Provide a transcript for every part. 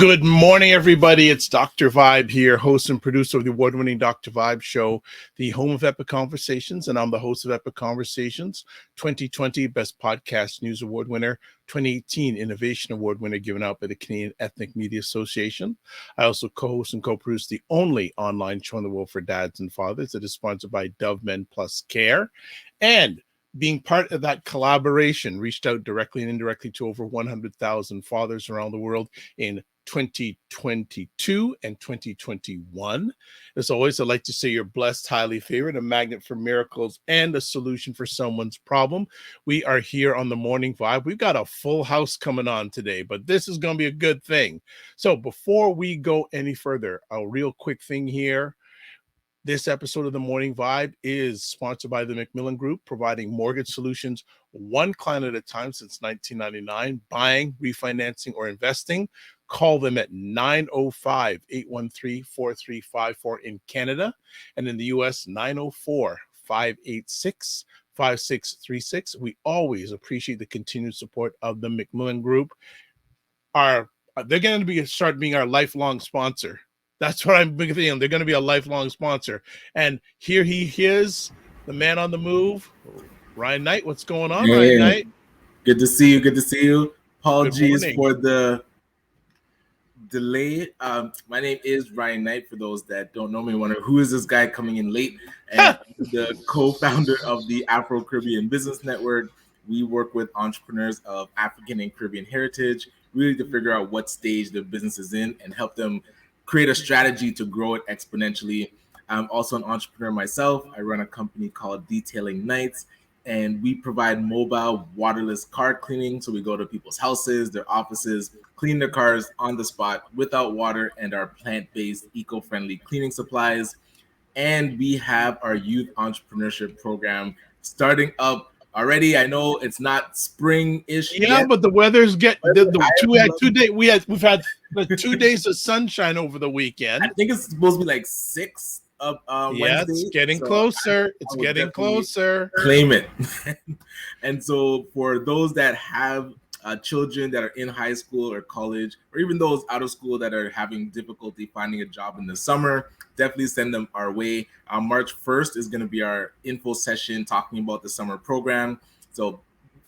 Good morning, everybody. It's Dr. Vibe here, host and producer of the award-winning Dr. Vibe show, the home of Epic Conversations, and I'm the host of Epic Conversations, 2020 Best Podcast News Award winner, 2018 Innovation Award winner given out by the Canadian Ethnic Media Association. I also co-host and co-produce the only online show in the world for dads and fathers that is sponsored by Dove Men Plus Care. And being part of that collaboration, reached out directly and indirectly to over 100,000 fathers around the world in 2022 and 2021. As always, I'd like to say you're blessed, highly favored, a magnet for miracles, and a solution for someone's problem. We are here on the Morning Vibe. We've got a full house coming on today, but this is going to be a good thing. So before we go any further, a real quick thing here. This episode of the Morning Vibe is sponsored by the Macmillan Group, providing mortgage solutions one client at a time since 1999, buying, refinancing, or investing. Call them at 905-813-4354 in Canada, and in the U.S., 904-586-5636. We always appreciate the continued support of the Macmillan Group. They're going to start being our lifelong sponsor. That's what I'm thinking. They're going to be a lifelong sponsor. And here he is, the man on the move, Ryan Knight. What's going on, Ryan Knight? Good to see you. Good to see you. Apologies for the delay. My name is Ryan Knight. For those that don't know me, wonder who is this guy coming in late? And I'm the co-founder of the Afro-Caribbean Business Network. We work with entrepreneurs of African and Caribbean heritage, really to figure out what stage their business is in and help them create a strategy to grow it exponentially. I'm also an entrepreneur myself. I run a company called Detailing Nights, and we provide mobile waterless car cleaning. So we go to people's houses, their offices, clean their cars on the spot without water and our plant-based, eco-friendly cleaning supplies. And we have our youth entrepreneurship program starting up already. I know it's not spring-ish yet, but the weather's we've had 2 days of sunshine over the weekend. I think it's supposed to be like 6 of Wednesday. It's getting closer. It's getting closer. Claim it. And so for those that have children that are in high school or college, or even those out of school that are having difficulty finding a job in the summer, definitely send them our way. March 1st is going to be our info session talking about the summer program. So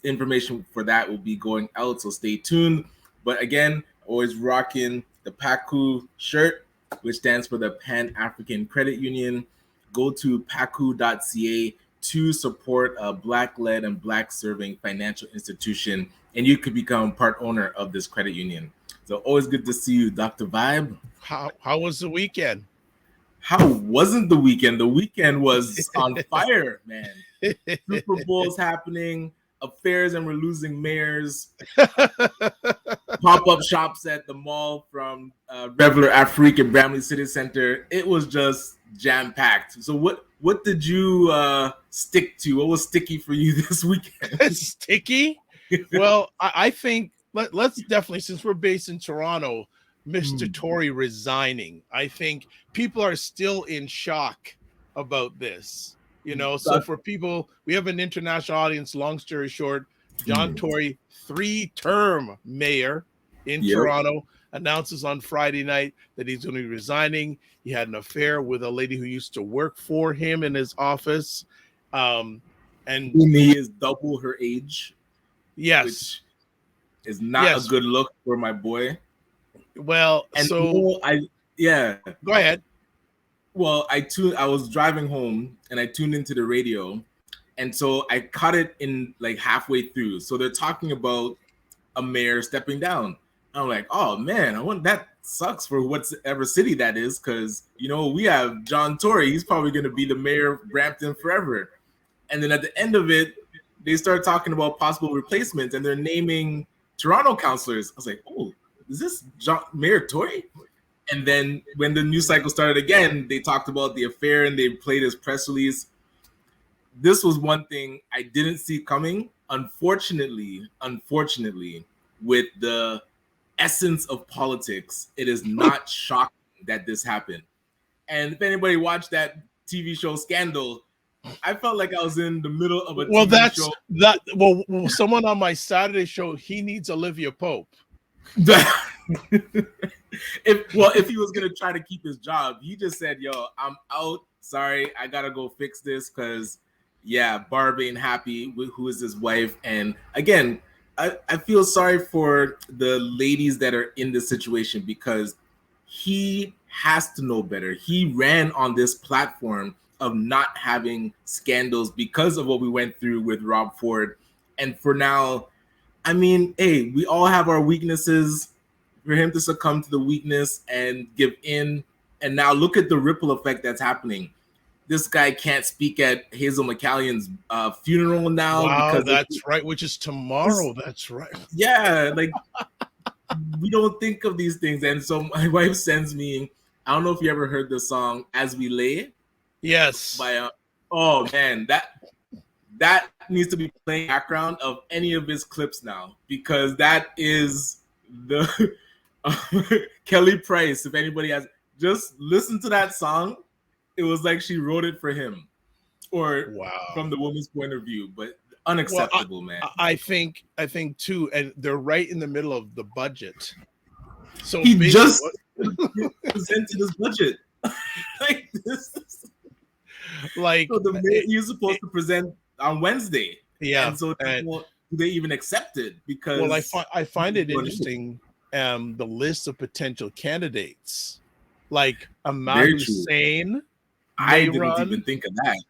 information for that will be going out, so stay tuned. But again, always rocking the PACU shirt, which stands for the Pan-African Credit Union. Go to pacu.ca to support a Black-led and Black-serving financial institution, and you could become part owner of this credit union. So always good to see you, Dr. Vibe. How was the weekend? How wasn't the weekend? The weekend was on fire, man. Super Bowl's happening, affairs, and we're losing mayors. Pop-up shops at the mall from Reveler Afrique and Bramley City Center. It was just jam-packed. So what did you stick to? What was sticky for you this weekend? Sticky? Well, I think let's definitely, since we're based in Toronto, Mr. Tory resigning. I think people are still in shock about this. So for people, we have an international audience. Long story short, John Tory, 3-term mayor in Toronto, announces on Friday night that he's going to be resigning. He had an affair with a lady who used to work for him in his office. And he is double her age. Yes. Which is not a good look for my boy. Well, and go ahead. Well, I was driving home and I tuned into the radio, and so I caught it in like halfway through. So they're talking about a mayor stepping down. I'm like, oh man, that sucks for whatever city that is, because we have John Tory. He's probably going to be the mayor of Brampton forever. And then at the end of it, they start talking about possible replacements, and they're naming Toronto councillors. I was like, oh, is this Mayor Tory? And then when the news cycle started again, they talked about the affair and they played his press release. This was one thing I didn't see coming. Unfortunately, with the essence of politics, it is not shocking that this happened. And if anybody watched that TV show Scandal, I felt like I was in the middle of a TV show. Someone on my Saturday show, he needs Olivia Pope. if he was gonna try to keep his job, he just said, "Yo, I'm out. Sorry, I gotta go fix this because, yeah, Barb ain't happy with who is his wife." And again, I feel sorry for the ladies that are in this situation because he has to know better. He ran on this platform of not having scandals because of what we went through with Rob Ford, and for now, I mean, hey, we all have our weaknesses. For him to succumb to the weakness and give in, and now look at the ripple effect that's happening. This guy can't speak at Hazel McCallion's funeral now Wow, because that's right, which is tomorrow. That's right. yeah, like we don't think of these things. And so my wife sends me, I don't know if you ever heard the song "As We Lay" Yes. by oh man, that needs to be playing background of any of his clips now because that is the Kelly Price. If anybody has, just listen to that song. It was like she wrote it for him, or Wow. from the woman's point of view. But unacceptable, man. I think too, and they're right in the middle of the budget. So he just presented his budget. Like this. Like so he's supposed to present on Wednesday. Yeah. And so do they even accept it? Because I find it interesting. The list of potential candidates, like Ahmad Hussein. I didn't even think of that.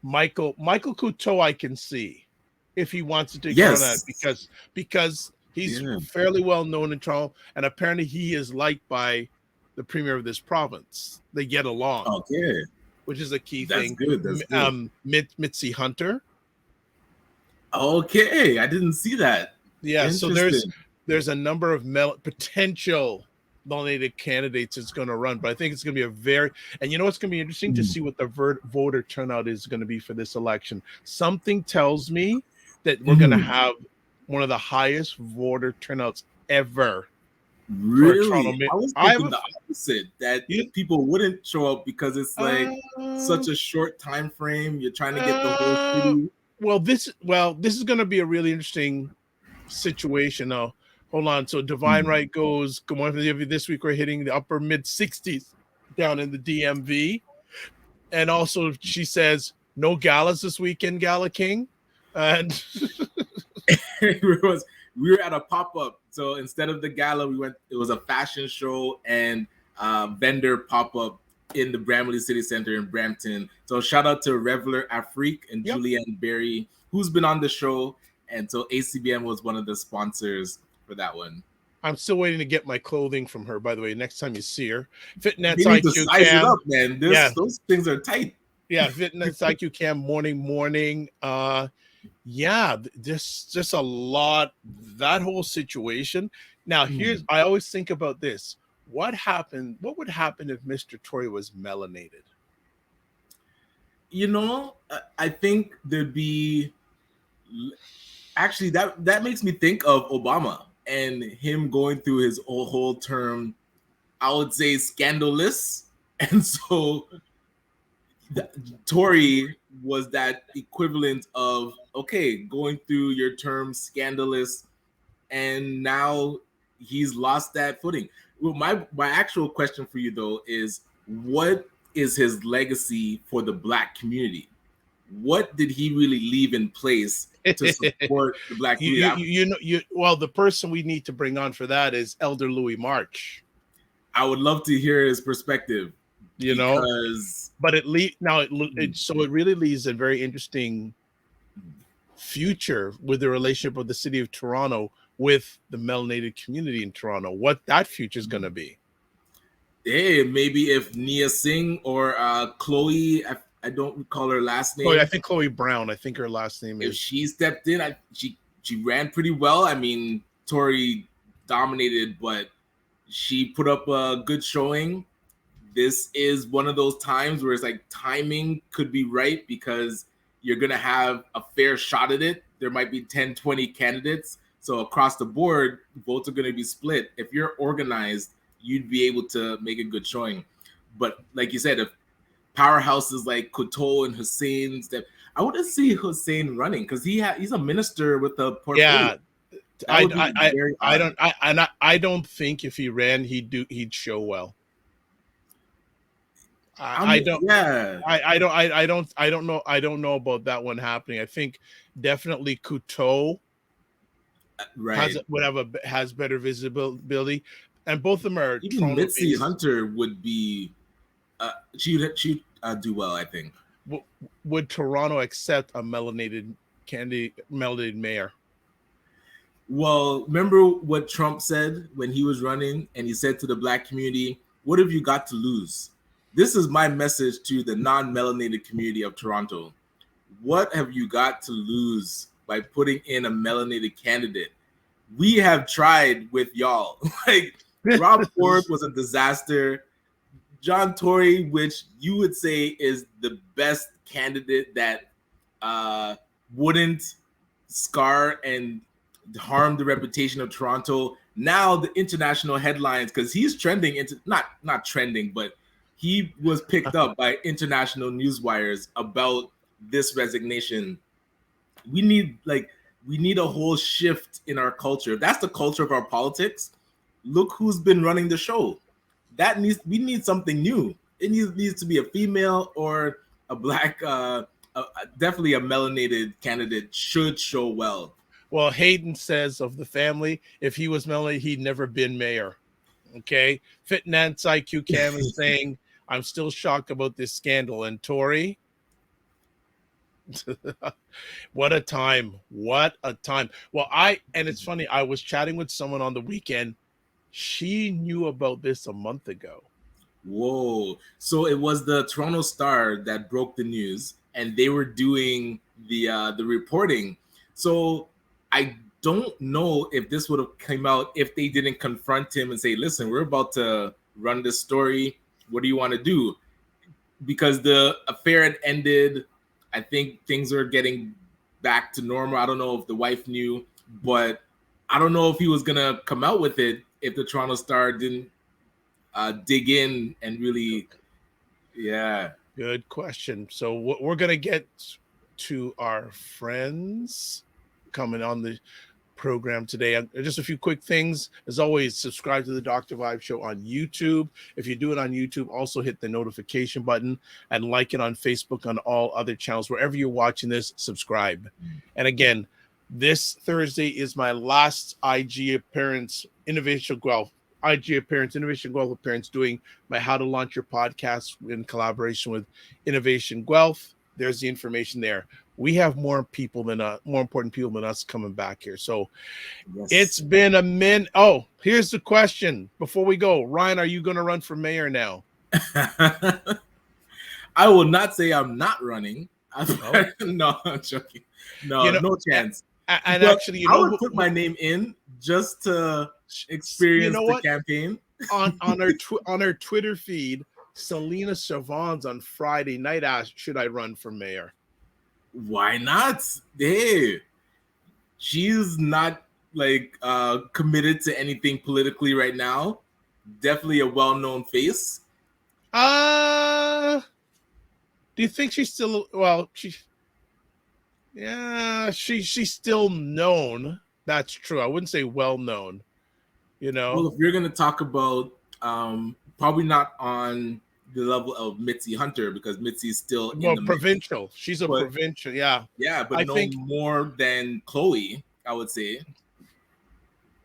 Michael Couteau, I can see if he wants to take on that because he's fairly well known in Toronto, and apparently he is liked by the premier of this province. They get along. Okay, which is a key That's thing. Good. That's good. Mitzi Hunter. Okay, I didn't see that. Yeah, so there's a number of potential nominated candidates that's going to run, but I think it's going to be and you know what's going to be interesting to see what the voter turnout is going to be for this election. Something tells me that we're going to have one of the highest voter turnouts ever. Really? I was thinking the opposite, that people wouldn't show up because it's like such a short time frame. You're trying to get the whole city. Well, this is going to be a really interesting situation now. Hold on. So Divine Right goes, good morning. This week we're hitting the upper mid 60s down in the DMV. And also she says, no galas this weekend, Gala King. And we were at a pop-up. So instead of the gala, it was a fashion show and vendor pop-up in the Bramalea City Center in Brampton. So shout out to Reveler Afrique and Julianne Berry, who's been on the show. And so ACBM was one of the sponsors for that one. I'm still waiting to get my clothing from her, by the way, next time you see her. Fitness IQ to size it up, man. Those things are tight. Yeah, Fitness IQ Cam morning. There's just a lot, that whole situation. Now, I always think about this. What would happen if Mr. Tory was melanated? You know, I think there'd be, actually, that makes me think of Obama and him going through his whole term, I would say scandalous. And so Tory was that equivalent of, okay, going through your term scandalous, and now he's lost that footing. Well, my actual question for you though is, what is his legacy for the Black community? What did he really leave in place to support the Black community? The person we need to bring on for that is Elder Louis March. I would love to hear his perspective. But it really leaves a very interesting future with the relationship of the city of Toronto with the melanated community in Toronto. What that future is going to be. Hey, maybe if Nia Singh or Chloe, I don't recall her last name. I think Chloe Brown. I think her last name is. If she stepped in, she ran pretty well. I mean, Tory dominated, but she put up a good showing. This is one of those times where it's like timing could be right because you're going to have a fair shot at it. There might be 10, 20 candidates. So across the board, votes are going to be split. If you're organized, you'd be able to make a good showing. But like you said, if powerhouses like Couteau and Hussein, I wouldn't see Hussein running because he's a minister with a portfolio. Yeah, That would be very odd. I don't think if he ran, he'd show well. I don't. Yeah. I don't know. I don't know about that one happening. I think definitely Couture Right. has better visibility, and both of them are Even Toronto Mitzi based. Hunter would be. She'd do well, I think. Would Toronto accept a melanated mayor? Well, remember what Trump said when he was running, and he said to the Black community, "What have you got to lose?" This is my message to the non-melanated community of Toronto. What have you got to lose by putting in a melanated candidate? We have tried with y'all. Like Rob Ford was a disaster. John Tory, which you would say is the best candidate that wouldn't scar and harm the reputation of Toronto. Now the international headlines, because he's trending into not trending, but he was picked up by international news wires about this resignation. We need a whole shift in our culture. If that's the culture of our politics, look who's been running the show. We need something new. It needs to be a female or a Black, definitely a melanated candidate should show well. Well, Hayden says of the family, if he was melanated, he'd never been mayor. Okay. Fit Nance IQ Cam is saying, I'm still shocked about this scandal. And Tory, what a time. What a time. Well, and it's funny, I was chatting with someone on the weekend. She knew about this a month ago. Whoa. So it was the Toronto Star that broke the news, and they were doing the reporting. So I don't know if this would have come out if they didn't confront him and say, listen, we're about to run this story. What do you want to do? Because the affair had ended. I think things are getting back to normal. I don't know if the wife knew, but I don't know if he was going to come out with it if the Toronto Star didn't dig in and really, yeah. Good question. So we're going to get to our friends coming on the program today. Just a few quick things. As always, subscribe to the Dr. Vibe Show on YouTube. If you do it on YouTube, also hit the notification button and like it on Facebook, on all other channels. Wherever you're watching this, subscribe. And again, this Thursday is my last IG appearance, Innovation Guelph appearance, doing my How to Launch Your Podcast in collaboration with Innovation Guelph. There's the information there. We have more important people than us coming back here. So yes. It's been a minute. Oh, here's the question before we go. Ryan, are you going to run for mayor now? I will not say I'm not running. No, I'm joking. No, no chance. And actually, I would put my name in just to experience the campaign. on our Twitter feed, Selena Chavon's on Friday night asked, should I run for mayor? Why not? Hey, she's not committed to anything politically right now. Definitely a well-known face. Do you think she's still she's still known. That's true. I wouldn't say well-known, Well, if you're going to talk about probably not on the level of Mitzi Hunter, because Mitzi's still in the provincial mix. She's a provincial, yeah, but I think more than Chloe, I would say.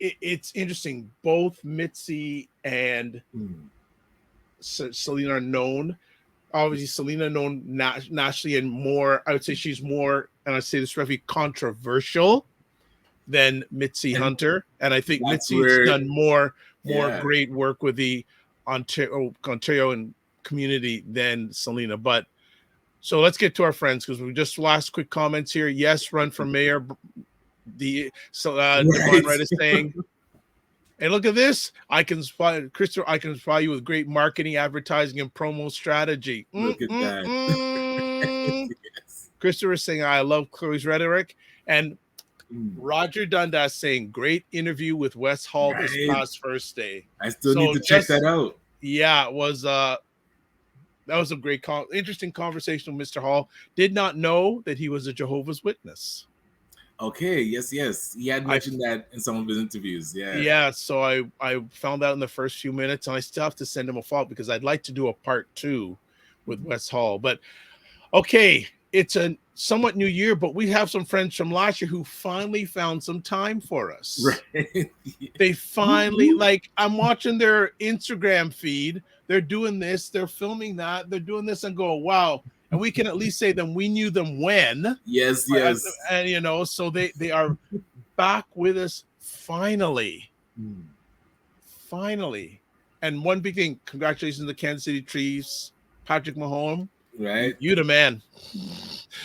It's interesting. Both Mitzi and Selena are known. Obviously, Selena known nationally and more. I would say she's more, and I say this very controversial than Mitzi Hunter, and I think Mitzi's done more great work with the Ontario and community than Selena. But so let's get to our friends, because we just last quick comments here. Yes, run for mayor. Devon Wright is saying, hey, look at this. Christopher, I can inspire you with great marketing, advertising, and promo strategy. Look at that. Yes. Christopher is saying, I love Chloe's rhetoric. And Roger Dundas saying, great interview with Wes Hall this past first day. I still need to check that out. Yeah, it was that was a great interesting conversation with Mr. Hall. Did not know that he was a Jehovah's Witness. Okay, yes. He had mentioned that in some of his interviews. Yeah, so I found out in the first few minutes, and I still have to send him a follow because I'd like to do a part 2 with Wes Hall. But okay, it's a somewhat new year, but we have some friends from last year who finally found some time for us. Right. They finally, like, I'm watching their Instagram feed. They're doing this, they're filming that, they're doing this, and go, wow. And we can at least say them. We knew them when. Yes. And you know, so they are back with us finally. Finally. And one big thing, congratulations to the Kansas City Chiefs, Patrick Mahomes. Right. You the man.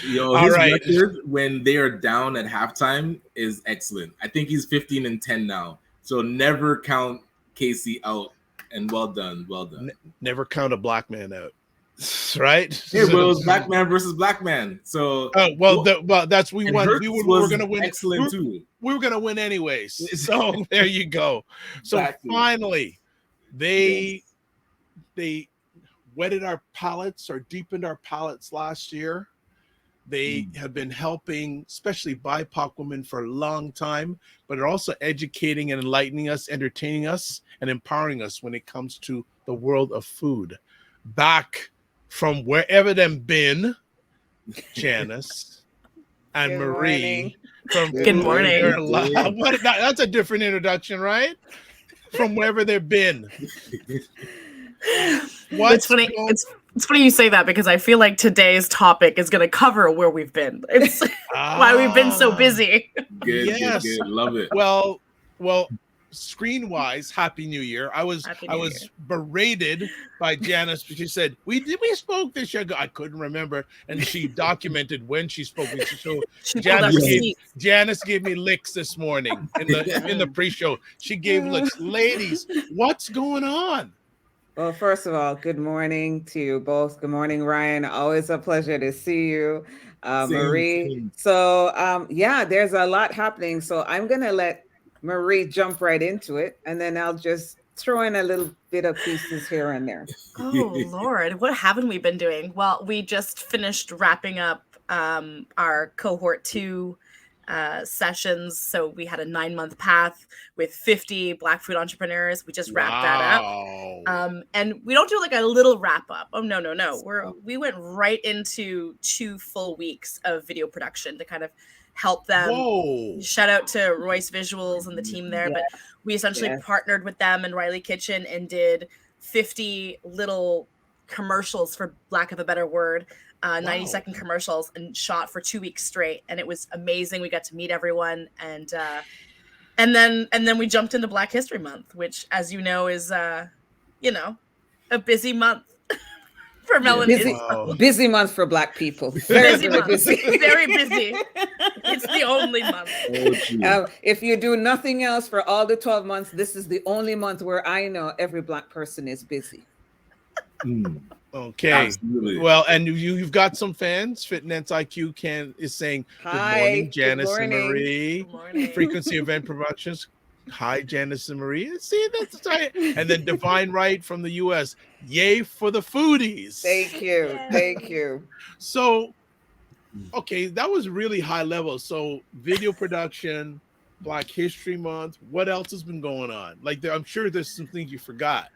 Yo, his record when they are down at halftime is excellent. I think he's 15-10 now. So never count Casey out. And well done. Never count a black man out. Right? Hey, well, it was black man versus black man. So that's we won. We were going to win. Excellent too. We were going to win anyways. So there you go. So finally, they wetted our palates or deepened our palates last year. They have been helping, especially BIPOC women, for a long time, but are also educating and enlightening us, entertaining us, and empowering us when it comes to the world of food. Back from wherever them been, Janice and Marie. Good morning. That's a different introduction, right? From wherever they've been. It's funny. It's funny you say that because I feel like today's topic is going to cover where we've been. It's why we've been so busy. Good. Love it. Well, screen-wise, Happy New Year. I was berated by Janice because she said, we spoke this year. I couldn't remember. And she documented when she spoke. So Janice gave me licks this morning in the pre-show. She gave licks. Ladies, what's going on? Well, first of all, good morning to you both. Good morning, Ryan. Always a pleasure to see you. Marie. Same. So, there's a lot happening. So I'm going to let Marie jump right into it, and then I'll just throw in a little bit of pieces here and there. Oh, Lord. What haven't we been doing? Well, we just finished wrapping up our cohort 2 sessions. So we had a 9-month path with 50 Black food entrepreneurs. We just wrapped that up. And we don't do like a little wrap up. Oh, no. We went right into 2 full weeks of video production to kind of help them. Whoa. Shout out to Royce Visuals and the team there. But we essentially partnered with them and Riley Kitchen and did 50 little commercials, for lack of a better word, 90-second commercials, and shot for 2 weeks straight. And it was amazing. We got to meet everyone. And then we jumped into Black History Month, which, as you know, is a busy month for melanin. Busy month for Black people. Very busy. Very busy. It's the only month. If you do nothing else for all the 12 months, this is the only month where I know every Black person is busy. Okay. Absolutely. Well, and you've got some fans. Fitness IQ is saying, good morning, Janice and Marie. Good morning. Frequency Event Productions. Hi, Janice and Marie. See, that's right. And then Divine Right from the US. Yay for the foodies. Thank you. So, okay, that was really high level. So, video production, Black History Month. What else has been going on? Like, I'm sure there's some things you forgot.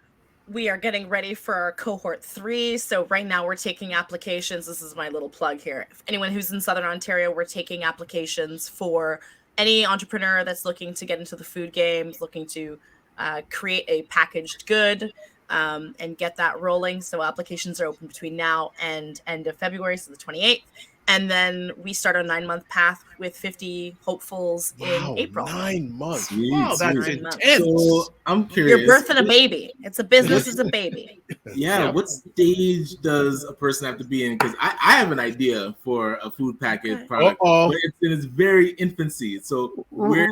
We are getting ready for our cohort 3. So right now we're taking applications. This is my little plug here. If anyone who's in Southern Ontario, we're taking applications for any entrepreneur that's looking to get into the food game, looking to create a packaged good and get that rolling. So applications are open between now and end of February, so the 28th. And then we start a 9-month path with 50 hopefuls in April. 9 months. Sweet, wow, that's sweet. intense. So I'm curious. You're birthing a baby. It's a business, it's a baby. Yeah, what stage does a person have to be in? Because I have an idea for a food package product, but it's in its very infancy. So where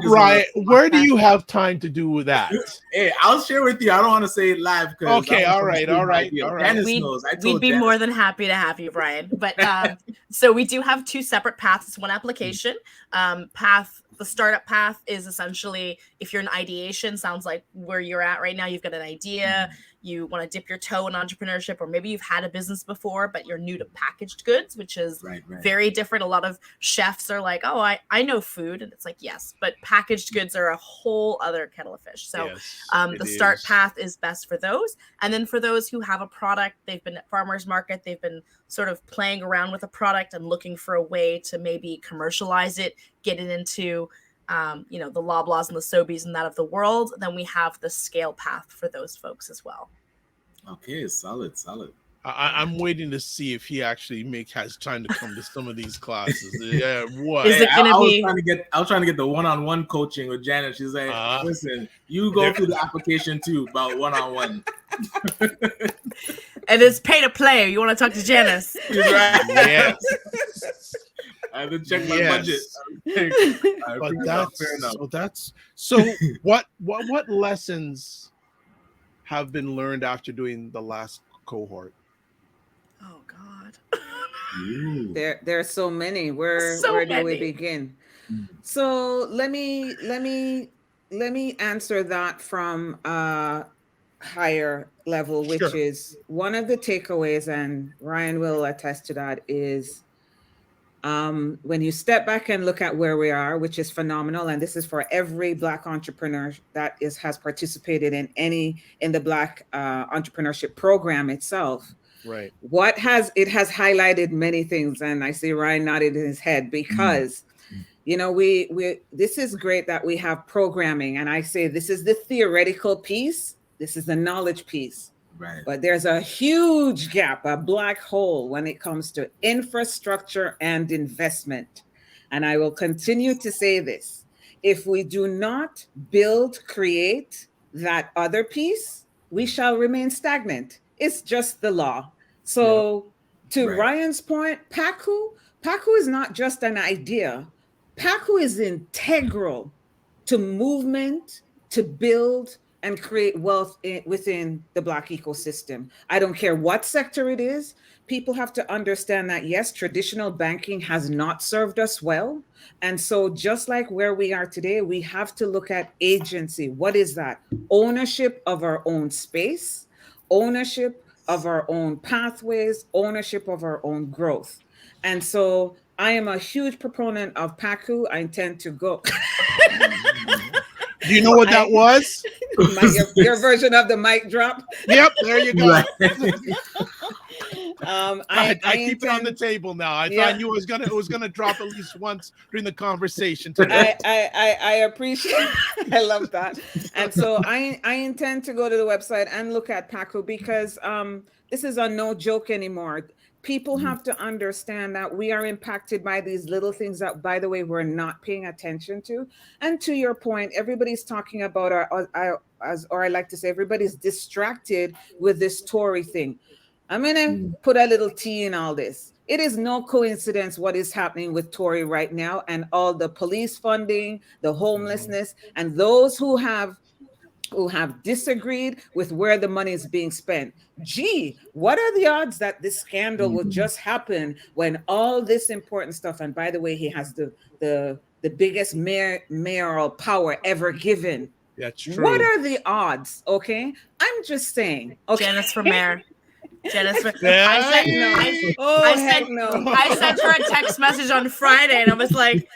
do you have time to do that? Hey, I'll share with you. I don't want to say it live. Okay, all right. Janice knows. We'd be more than happy to have you, Brian. But so we do have 2 separate paths. It's one application. The startup path is essentially if you're in ideation, sounds like where you're at right now. You've got an idea, you want to dip your toe in entrepreneurship, or maybe you've had a business before, but you're new to packaged goods, which is very different. A lot of chefs are like, oh, I know food. And it's like, yes, but packaged goods are a whole other kettle of fish. So the start path is best for those. And then for those who have a product, they've been at farmers market, they've been sort of playing around with a product and looking for a way to maybe commercialize it, get it into the Loblaws and the Sobeys and that of the world, then we have the scale path for those folks as well. Okay, solid. I'm waiting to see if he actually has time to come to some of these classes. Yeah, what? Is it gonna be? I was trying to get the one-on-one coaching with Janice. She's like, listen, you go through the application too about one-on-one. And it's pay to play. You want to talk to Janice? She's right. Yes. I have to check my budget. So what lessons have been learned after doing the last cohort? Oh God. There are so many. Where do we begin? So let me answer that from a higher level, which is one of the takeaways, and Ryan will attest to that, is when you step back and look at where we are, which is phenomenal, and this is for every Black entrepreneur that has participated in the Black entrepreneurship program itself. Right. It has highlighted many things, and I see Ryan nodded his head because this is great that we have programming, and I say this is the theoretical piece, this is the knowledge piece. Right. But there's a huge gap, a black hole when it comes to infrastructure and investment. And I will continue to say this. If we do not create that other piece, we shall remain stagnant. It's just the law. So to Ryan's point, PACU is not just an idea. PACU is integral to movement, to build and create wealth within the Black ecosystem. I don't care what sector it is. People have to understand that, yes, traditional banking has not served us well. And so just like where we are today, we have to look at agency. What is that? Ownership of our own space, ownership of our own pathways, ownership of our own growth. And so I am a huge proponent of PACU. I intend to go. Do you know what that was? Your version of the mic drop. Yep, there you go. I keep it on the table now. I thought it was gonna drop at least once during the conversation today. I appreciate. I love that, and so I intend to go to the website and look at PACU because this is a no joke anymore. People have to understand that we are impacted by these little things that, by the way, we're not paying attention to. And to your point, everybody's talking about I like to say, everybody's distracted with this Tory thing. I'm going to put a little T in all this. It is no coincidence what is happening with Tory right now and all the police funding, the homelessness, and those who have disagreed with where the money is being spent. Gee, what are the odds that this scandal will just happen when all this important stuff, and by the way, he has the biggest mayoral power ever given. That's true. What are the odds? Okay. I'm just saying. Okay. Janice for mayor. Janice, I sent her a text message on Friday, and I was like,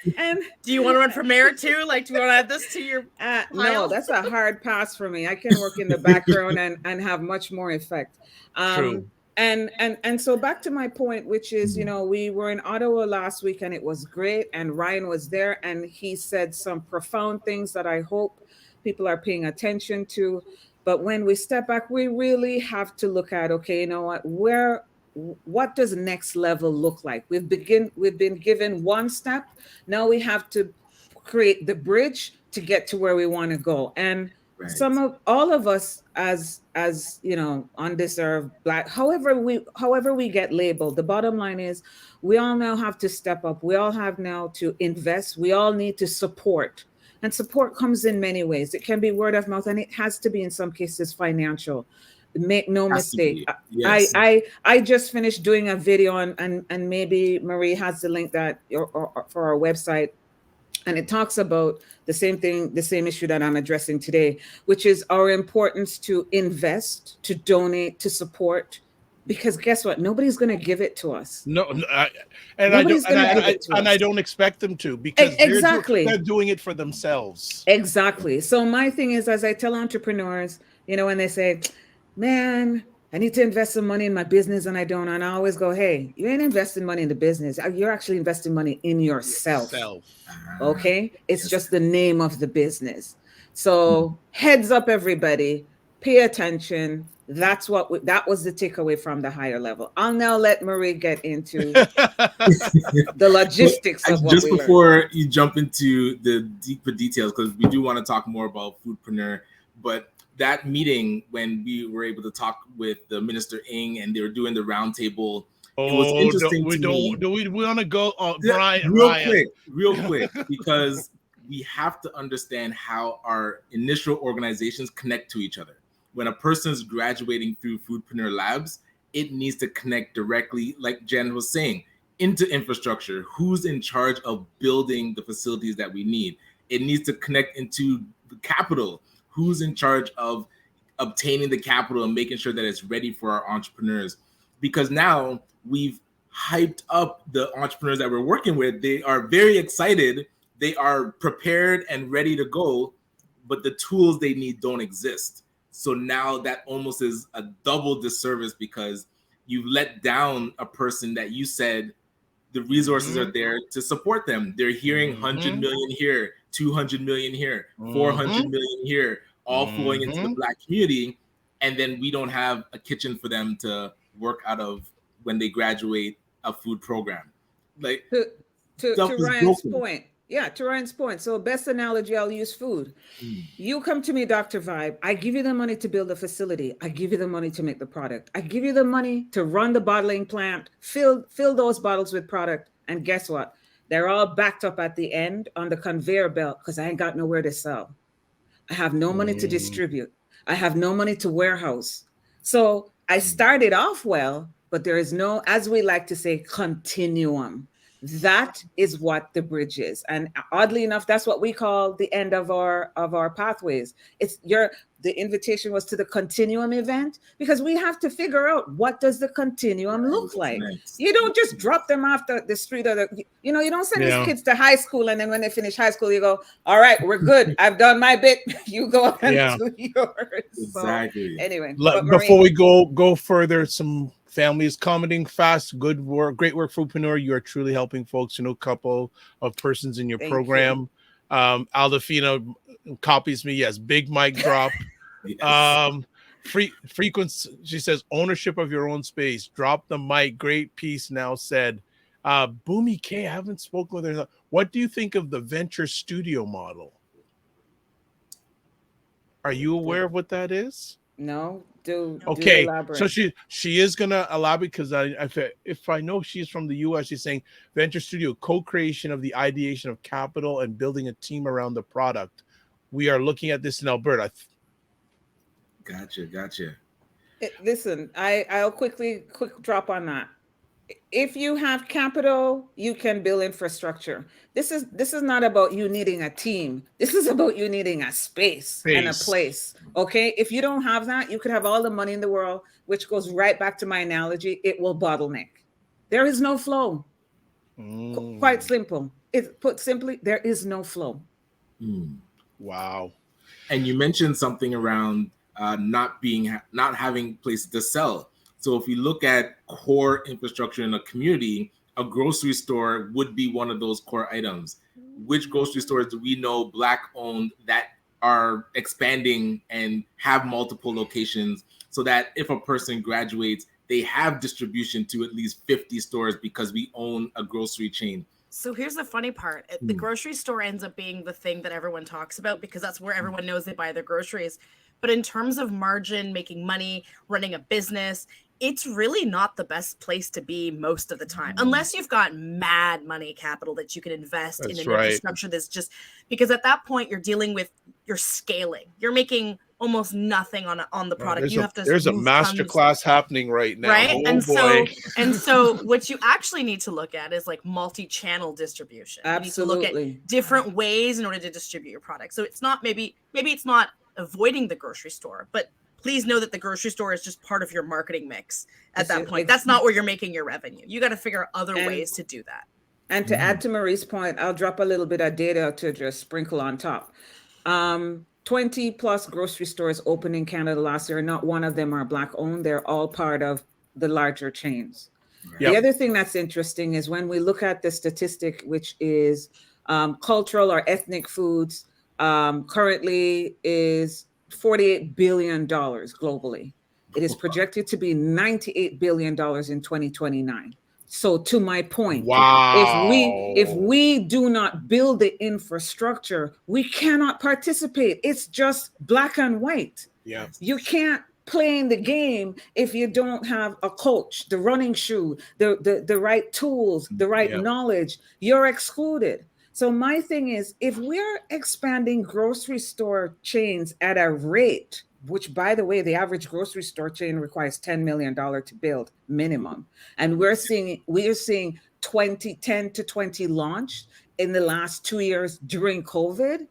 "Do you want to run for mayor too? Like, do you want to add this to your?" No, that's a hard pass for me. I can work in the background and have much more effect. True. And so back to my point, which is, we were in Ottawa last week, and it was great. And Ryan was there, and he said some profound things that I hope people are paying attention to. But when we step back, we really have to look at, okay, you know what does next level look like? We've been given one step. Now we have to create the bridge to get to where we want to go. And all of us as undeserved Black, however we get labeled, the bottom line is we all now have to step up. We all have now to invest. We all need to support. And support comes in many ways. It can be word of mouth, and it has to be in some cases financial. Make no mistake. Yes. I just finished doing a video and maybe Marie has the link that or for our website And it talks about the same thing, the same issue that I'm addressing today, which is our importance to invest, to donate, to support. Because guess what? Nobody's going to give it to us. No, Nobody's going to give it to us. I don't expect them to, because Exactly. they're doing it for themselves. Exactly. So my thing is, as I tell entrepreneurs, when they say, man, I need to invest some money in my business and I don't, and I always go, hey, you ain't investing money in the business. You're actually investing money in yourself. Okay. It's just the name of the business. So heads up, everybody, pay attention. That was the takeaway from the higher level. I'll now let Marie get into the logistics of what just we before learned. you jump into the deeper details, because we do want to talk more about Foodpreneur, but that meeting when we were able to talk with the Minister Ng and they were doing the roundtable, it was interesting to me. Do we want to go, Brian? Real quick, because we have to understand how our initial organizations connect to each other. When a person is graduating through Foodpreneur Labs, it needs to connect directly, like Jen was saying, into infrastructure. Who's in charge of building the facilities that we need? It needs to connect into the capital. Who's in charge of obtaining the capital and making sure that it's ready for our entrepreneurs? Because now we've hyped up the entrepreneurs that we're working with. They are very excited. They are prepared and ready to go, but the tools they need don't exist. So now that almost is a double disservice, because you've let down a person that you said the resources are there to support them. They're hearing 100 million here, 200 million here, 400 million here, all flowing into the Black community. And then we don't have a kitchen for them to work out of when they graduate a food program. Like to Ryan's point. Yeah, to Ryan's point. So best analogy, I'll use food. You come to me, Dr. Vibe. I give you the money to build a facility. I give you the money to make the product. I give you the money to run the bottling plant, fill those bottles with product. And guess what? They're all backed up at the end on the conveyor belt because I ain't got nowhere to sell. I have no money to distribute. I have no money to warehouse. So I started off well, but there is no, as we like to say, continuum. That is what the bridge is. And oddly enough, that's what we call the end of our pathways. The invitation was to the continuum event, because we have to figure out, what does the continuum look like? You don't just drop them off the street, or you don't send these kids to high school, and then when they finish high school, you go, all right, we're good. I've done my bit. You go and do yours. Exactly. So, anyway, before we go further, some families commenting fast. Good work, great work, Foodpreneur. You are truly helping folks. A couple of persons in your program. Aldafina copies me. Yes, big mic drop. Yes. Frequency. She says ownership of your own space. Drop the mic. Great piece. Now said. Boomy K. I haven't spoken with her. What do you think of the venture studio model? Are you aware of what that is? No. Okay, so she is gonna elaborate, because if I know she's from the U.S., she's saying venture studio, co-creation of the ideation of capital and building a team around the product. We are looking at this in Alberta. Gotcha. Listen, I'll quick drop on that. If you have capital, you can build infrastructure. This is not about you needing a team. This is about you needing a space and a place. Okay. If you don't have that, you could have all the money in the world, which goes right back to my analogy. It will bottleneck. There is no flow. Quite simple. Put simply, there is no flow. Wow. And you mentioned something around not having places to sell. So if you look at core infrastructure in a community, a grocery store would be one of those core items. Which grocery stores do we know Black owned that are expanding and have multiple locations, so that if a person graduates, they have distribution to at least 50 stores because we own a grocery chain? So here's the funny part. The grocery store ends up being the thing that everyone talks about, because that's where everyone knows they buy their groceries. But in terms of margin, making money, running a business, it's really not the best place to be most of the time, unless you've got mad money capital that you can invest in an infrastructure that's just, because at that point you're dealing with, you're scaling. You're making almost nothing on the product. You have to there's a move master tons, class happening right now. right? Oh, and boy. so what you actually need to look at is like multi-channel distribution. You need to look Absolutely. at different ways in order to distribute your product. So it's not maybe it's not avoiding the grocery store, but please know that the grocery store is just part of your marketing mix at that point. That's not where you're making your revenue. You got to figure out other ways to do that. And to add to Marie's point, I'll drop a little bit of data to just sprinkle on top. 20 plus grocery stores opened in Canada last year. Not one of them are Black owned. They're all part of the larger chains. Yep. The other thing that's interesting is when we look at the statistic, which is cultural or ethnic foods, currently is $48 billion globally. It is projected to be $98 billion in 2029. So to my point, if we do not build the infrastructure, we cannot participate. It's just black and white. Yeah. You can't play in the game if you don't have a coach, the running shoe, the right tools, the right knowledge. You're excluded. So my thing is, if we're expanding grocery store chains at a rate, which by the way, the average grocery store chain requires $10 million to build minimum. And we're seeing 10 to 20 launched in the last 2 years during COVID.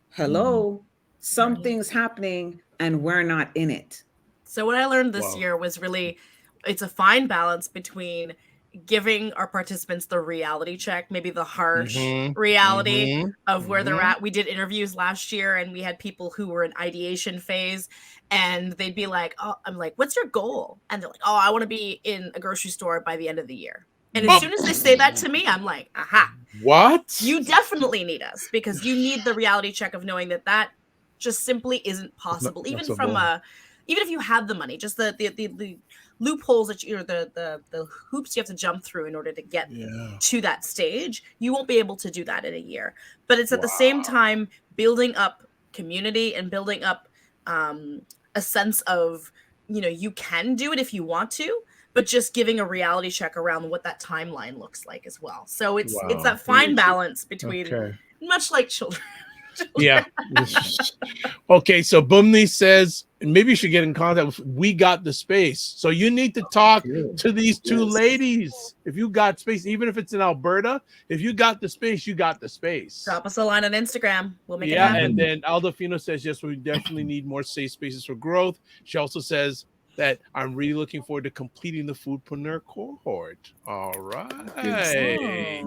Hello, something's happening and we're not in it. So what I learned this year was really, it's a fine balance between giving our participants the reality check, maybe the harsh reality of where they're at. We did interviews last year and we had people who were in ideation phase and they'd be like, oh, I'm like, what's your goal? And they're like, oh, I want to be in a grocery store by the end of the year. And as soon as they say that to me, I'm like, aha. What? You definitely need us because you need the reality check of knowing that just simply isn't possible. Even if you have the money, just the loopholes that the hoops you have to jump through in order to get to that stage, you won't be able to do that in a year. But it's at the same time building up community and building up a sense of, you can do it if you want to, but just giving a reality check around what that timeline looks like as well. So it's that fine balance between, much like children. Yeah. Okay, so Bumney says, and maybe you should get in contact with We Got the Space. So you need to talk to these two ladies. If you got space, even if it's in Alberta, if you got the space, you got the space. Drop us a line on Instagram. We'll make it happen. And then Aldofino says, yes, we definitely need more safe spaces for growth. She also says that I'm really looking forward to completing the foodpreneur cohort. All right.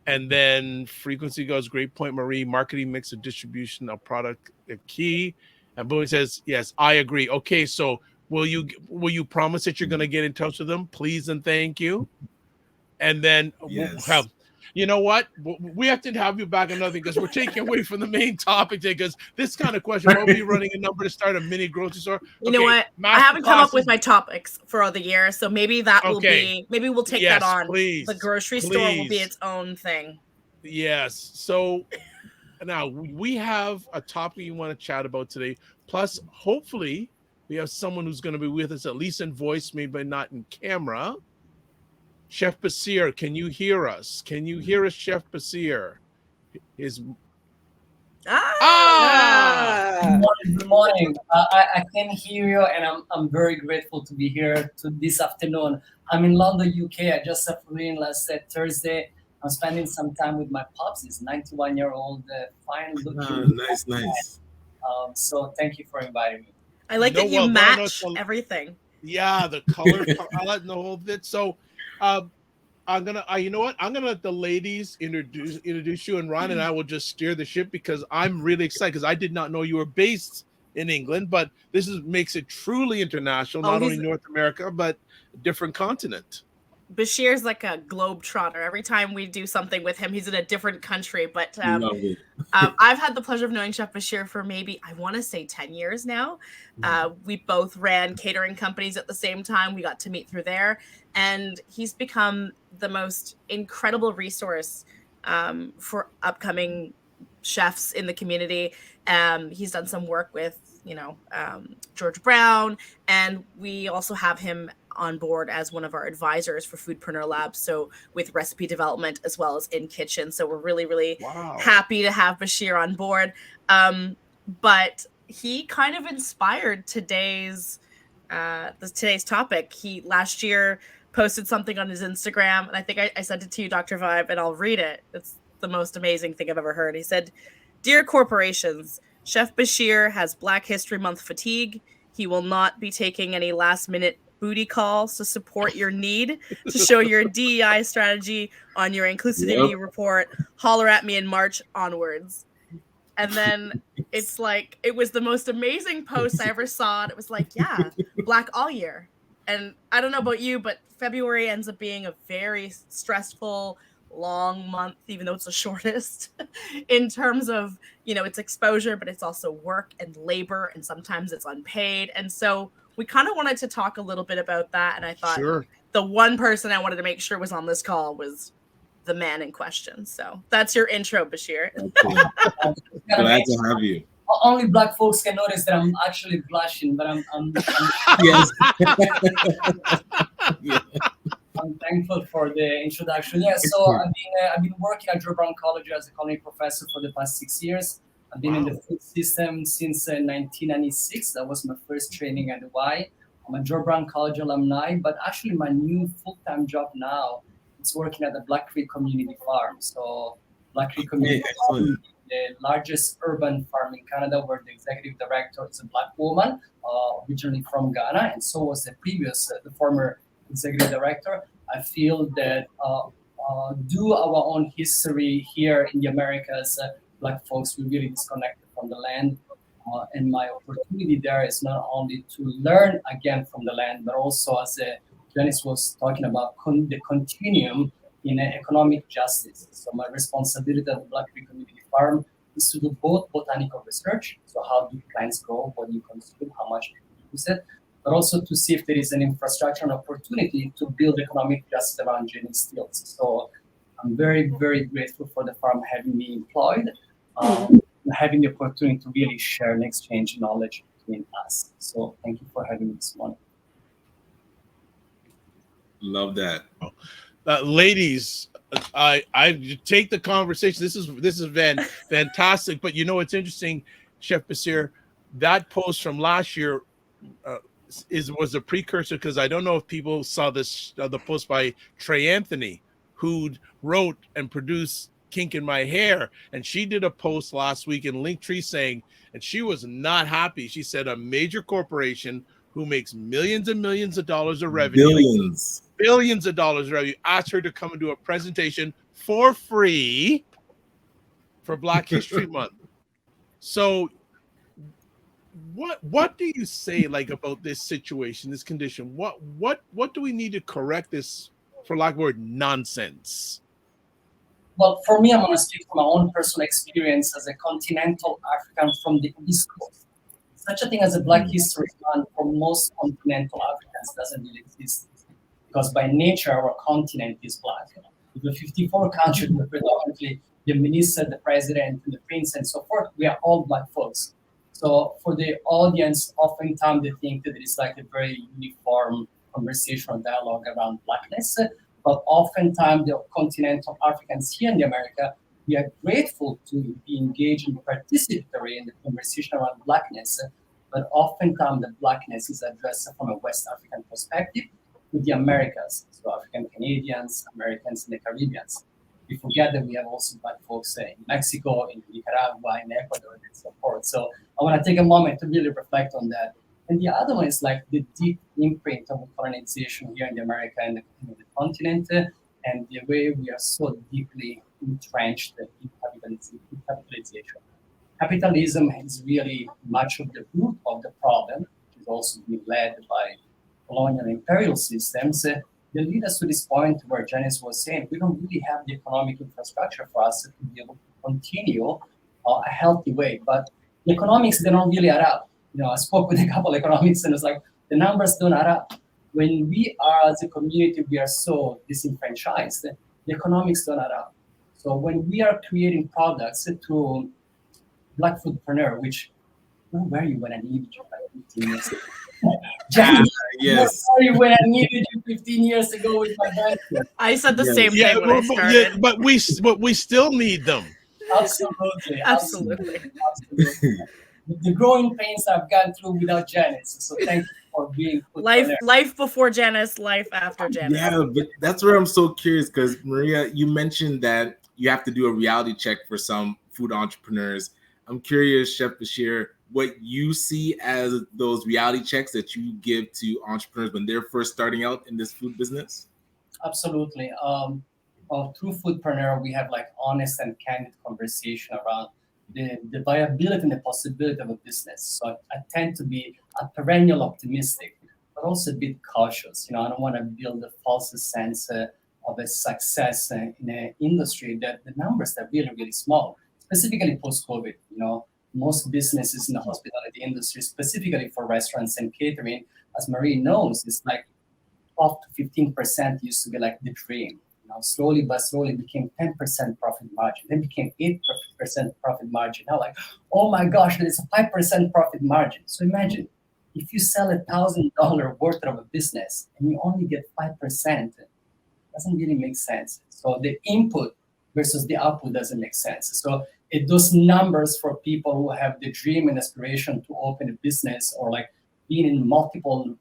And then Frequency goes, great point, Marie. Marketing mix of distribution of product key. And Bowie says, yes, I agree. Okay, so will you promise that you're going to get in touch with them, please and thank you? And then we'll have, you know what? We have to have you back another thing because we're taking away from the main topic today. Because this kind of question, will be running a number to start a mini grocery store. You know what? I haven't come up with my topics for the year, so maybe that will be. Maybe we'll take that on. Please, the grocery store will be its own thing. Yes. So now we have a topic you want to chat about today. Plus, hopefully, we have someone who's going to be with us at least in voice, maybe not in camera. Chef Bashir, can you hear us? Can you hear us, Chef Bashir? Good morning. I can hear you, and I'm very grateful to be here this afternoon. I'm in London, UK. I just flew in last Thursday. I'm spending some time with my pops. He's 91-year-old, fine looking. Nice. So thank you for inviting me. I like that you match everything. Yeah, the color. I like the whole bit. So, I'm gonna. You know what? I'm gonna let the ladies introduce you, and Ron and I will just steer the ship because I'm really excited because I did not know you were based in England, but this makes it truly international, not only North America but a different continent. Bashir's like a globetrotter. Every time we do something with him, he's in a different country. But I've had the pleasure of knowing Chef Bashir for maybe, I want to say 10 years now. We both ran catering companies at the same time. We got to meet through there. And he's become the most incredible resource for upcoming chefs in the community. He's done some work with, George Brown. And we also have him on board as one of our advisors for Foodpreneur Labs, so with recipe development as well as in kitchen. So we're really, really happy to have Bashir on board. But he kind of inspired today's topic. He last year posted something on his Instagram, and I think I sent it to you, Dr. Vibe, and I'll read it. It's the most amazing thing I've ever heard. He said, "Dear corporations, Chef Bashir has Black History Month fatigue. He will not be taking any last-minute booty calls to support your need to show your DEI strategy on your inclusivity report. Holler at me in March onwards." And then it's like, it was the most amazing post I ever saw. And it was like, yeah, Black all year. And I don't know about you, but February ends up being a very stressful, long month, even though it's the shortest in terms of, it's exposure, but it's also work and labor, and sometimes it's unpaid. And so we kind of wanted to talk a little bit about that. And I thought the one person I wanted to make sure was on this call was the man in question. So that's your intro, Bashir. Glad to have you. Only Black folks can notice that I'm actually blushing, but I'm yes. I'm thankful for the introduction. Yeah, so I've been working at Joe Brown College as a culinary professor for the past 6 years. I've been in the food system since 1996. That was my first training at Y. I'm a Joe Brown College alumni, but actually my new full-time job now is working at the Black Creek Community Farm. So Black Creek Community Farm, the largest urban farm in Canada, where the executive director is a Black woman, originally from Ghana, and so was the former executive director. I feel that due our own history here in the Americas, Black folks, we really disconnected from the land. And my opportunity there is not only to learn again from the land, but also, as Janice was talking about, the continuum in economic justice. So my responsibility at the Black Creek Community Farm is to do both botanical research, so how do plants grow, what do you consume, how much do you use it, but also to see if there is an infrastructure and opportunity to build economic justice around genetic skills. So I'm very, very grateful for the farm having me employed, having the opportunity to really share and exchange knowledge between us. So thank you for having me this morning. Love that. Ladies, I take the conversation. This is fantastic. But it's interesting, Chef Bashir, that post from last year was a precursor, because I don't know if people saw this the post by Trey Anthony, who wrote and produced Kink in My Hair, and she did a post last week in Linktree saying, and she was not happy. She said a major corporation who makes millions and millions of dollars of revenue, billions of dollars of revenue, asked her to come and do a presentation for free for Black History Month. So what do you say about this situation, this condition? What do we need to correct this, for lack of a word, nonsense? Well, for me, I'm going to speak from my own personal experience as a continental African from the East Coast. Such a thing as a Black History Month for most continental Africans doesn't really exist, because by nature, our continent is Black. With the 54 countries, we're predominantly the minister, the president, and the prince, and so forth. We are all Black folks. So for the audience, oftentimes they think that it is like a very uniform conversational dialogue around Blackness. But oftentimes the continental Africans here in America, we are grateful to be engaged and participatory in the conversation around Blackness. But oftentimes the Blackness is addressed from a West African perspective with the Americas, so African Canadians, Americans, and the Caribbeans. We forget that we have also Black folks in Mexico, in Nicaragua, in Ecuador, and so forth. So I want to take a moment to really reflect on that. And the other one is the deep imprint of colonization here in America and the continent, and the way we are so deeply entrenched in capitalization. Capitalism is really much of the root of the problem, which is also being led by colonial imperial systems. They lead us to this point where Janice was saying, we don't really have the economic infrastructure for us to be able to continue a healthy way. But the economics, they don't really add up. I spoke with a couple of economics, and it's like, the numbers don't add up. When we are, as a community, we are so disenfranchised, the economics don't add up. So when we are creating products to Black foodpreneur, which, where were you when I needed you 15 years ago? Janice, yes. Where were you when I needed you 15 years ago with my bank? I said the same thing when I started. But we still need them. Absolutely. the growing pains I've gone through without Janice. So thank you for being life before Janice, life after Janice. Yeah, but that's where I'm so curious because Maria, you mentioned that you have to do a reality check for some food entrepreneurs. I'm curious, Chef Bashir, what you see as those reality checks that you give to entrepreneurs when they're first starting out in this food business? Absolutely. Through Foodpreneur, we have like honest and candid conversation around the viability and the possibility of a business. So I tend to be a perennial optimistic, but also a bit cautious. I don't want to build a false sense of a success in an industry that the numbers are really, really small, specifically post-COVID. Most businesses in the hospitality industry, specifically for restaurants and catering, as Marie knows, is like 12 to 15% used to be like the dream. Slowly but slowly became 10% profit margin, then became 8% profit margin. Now, like, oh my gosh, there's a 5% profit margin. So imagine if you sell $1,000 worth of a business and you only get 5%, it doesn't really make sense. So the input versus the output doesn't make sense. So those numbers for people who have the dream and aspiration to open a business or like being in multiple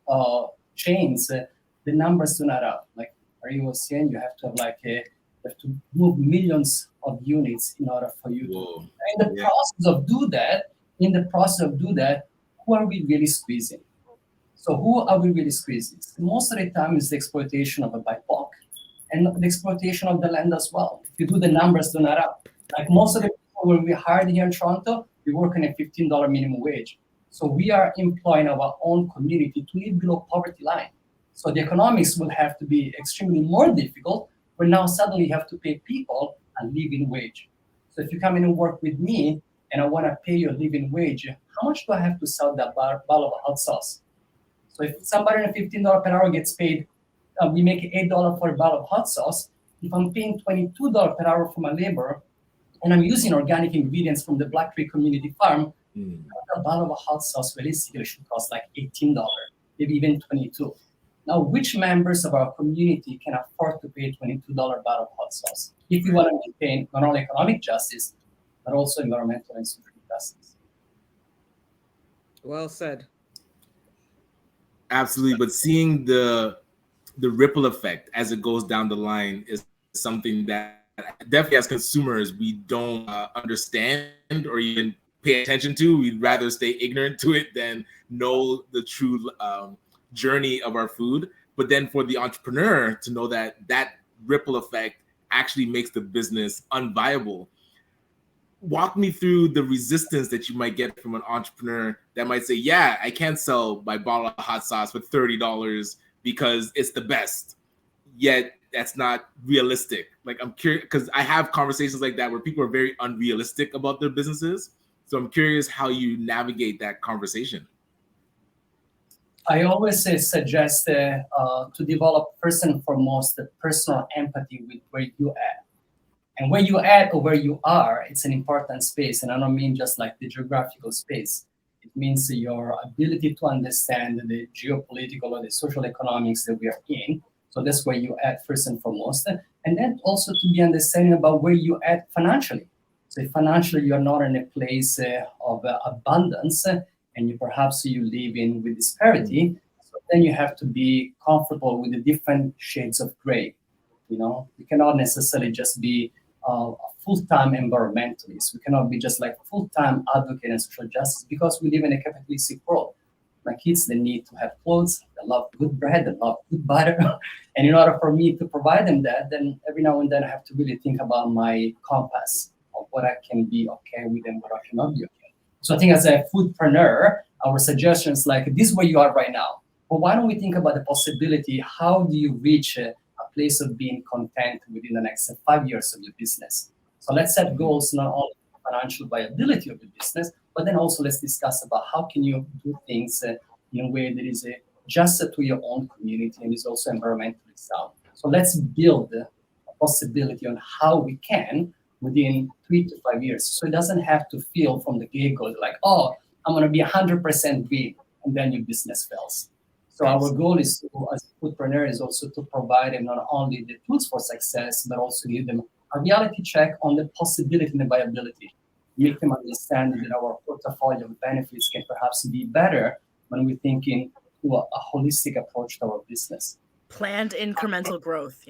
chains, the numbers do not up. Like Marie was saying, you have to have you have to move millions of units in order for you to. In the process of do that, who are we really squeezing? So who are we really squeezing? Most of the time is the exploitation of a BIPOC and the exploitation of the land as well. If you do the numbers, do not up. Like most of the people when we hired here in Toronto, we work on a $15 minimum wage. So we are employing our own community to live below poverty line. So the economics will have to be extremely more difficult, but now suddenly you have to pay people a living wage. So if you come in and work with me and I want to pay you a living wage, how much do I have to sell that bottle of hot sauce? So if somebody in a $15 per hour gets paid, we make $8 for a bottle of hot sauce. If I'm paying $22 per hour for my labor, and I'm using organic ingredients from the Black Creek Community Farm, a bottle of hot sauce realistically should cost like $18, maybe even $22. Now, which members of our community can afford to pay $22 bottle of hot sauce if we want to maintain not only economic justice, but also environmental and social justice? Well said. Absolutely, but seeing the ripple effect as it goes down the line is something that definitely as consumers we don't understand or even pay attention to. We'd rather stay ignorant to it than know the true journey of our food. But then for the entrepreneur to know that ripple effect actually makes the business unviable. Walk me through the resistance that you might get from an entrepreneur that might say, yeah, I can't sell my bottle of hot sauce for $30 because it's the best. Yet that's not realistic. Like, I'm curious because I have conversations like that where people are very unrealistic about their businesses. So I'm curious how you navigate that conversation. I always suggest to develop first and foremost the personal empathy with where you at. And where you at or where you are, it's an important space. And I don't mean just like the geographical space. It means your ability to understand the geopolitical or the social economics that we are in. So that's where you at first and foremost. And then also to be understanding about where you at financially. So if financially you're not in a place of abundance and you live in with disparity, so then you have to be comfortable with the different shades of gray. You cannot necessarily just be a full-time environmentalist. We cannot be just like full-time advocate in social justice because we live in a capitalistic world. My kids, they need to have clothes, they love good bread, they love good butter. And in order for me to provide them that, then every now and then I have to really think about my compass of what I can be okay with and what I cannot be okay. So I think as a foodpreneur, our suggestions like this is where you are right now. But why don't we think about the possibility, how do you reach a place of being content within the next 5 years of your business? So let's set goals not only for financial viability of the business, but then also let's discuss about how can you do things in a way that is just to your own community and is also environmentally sound. So let's build a possibility on how we can within 3 to 5 years. So it doesn't have to feel from the get-go like, oh, I'm going to be 100% green, and then your business fails. So our goal is to, as a foodpreneur, is also to provide them not only the tools for success, but also give them a reality check on the possibility and the viability. make them understand that our portfolio of benefits can perhaps be better when we're thinking through a holistic approach to our business. Planned incremental growth,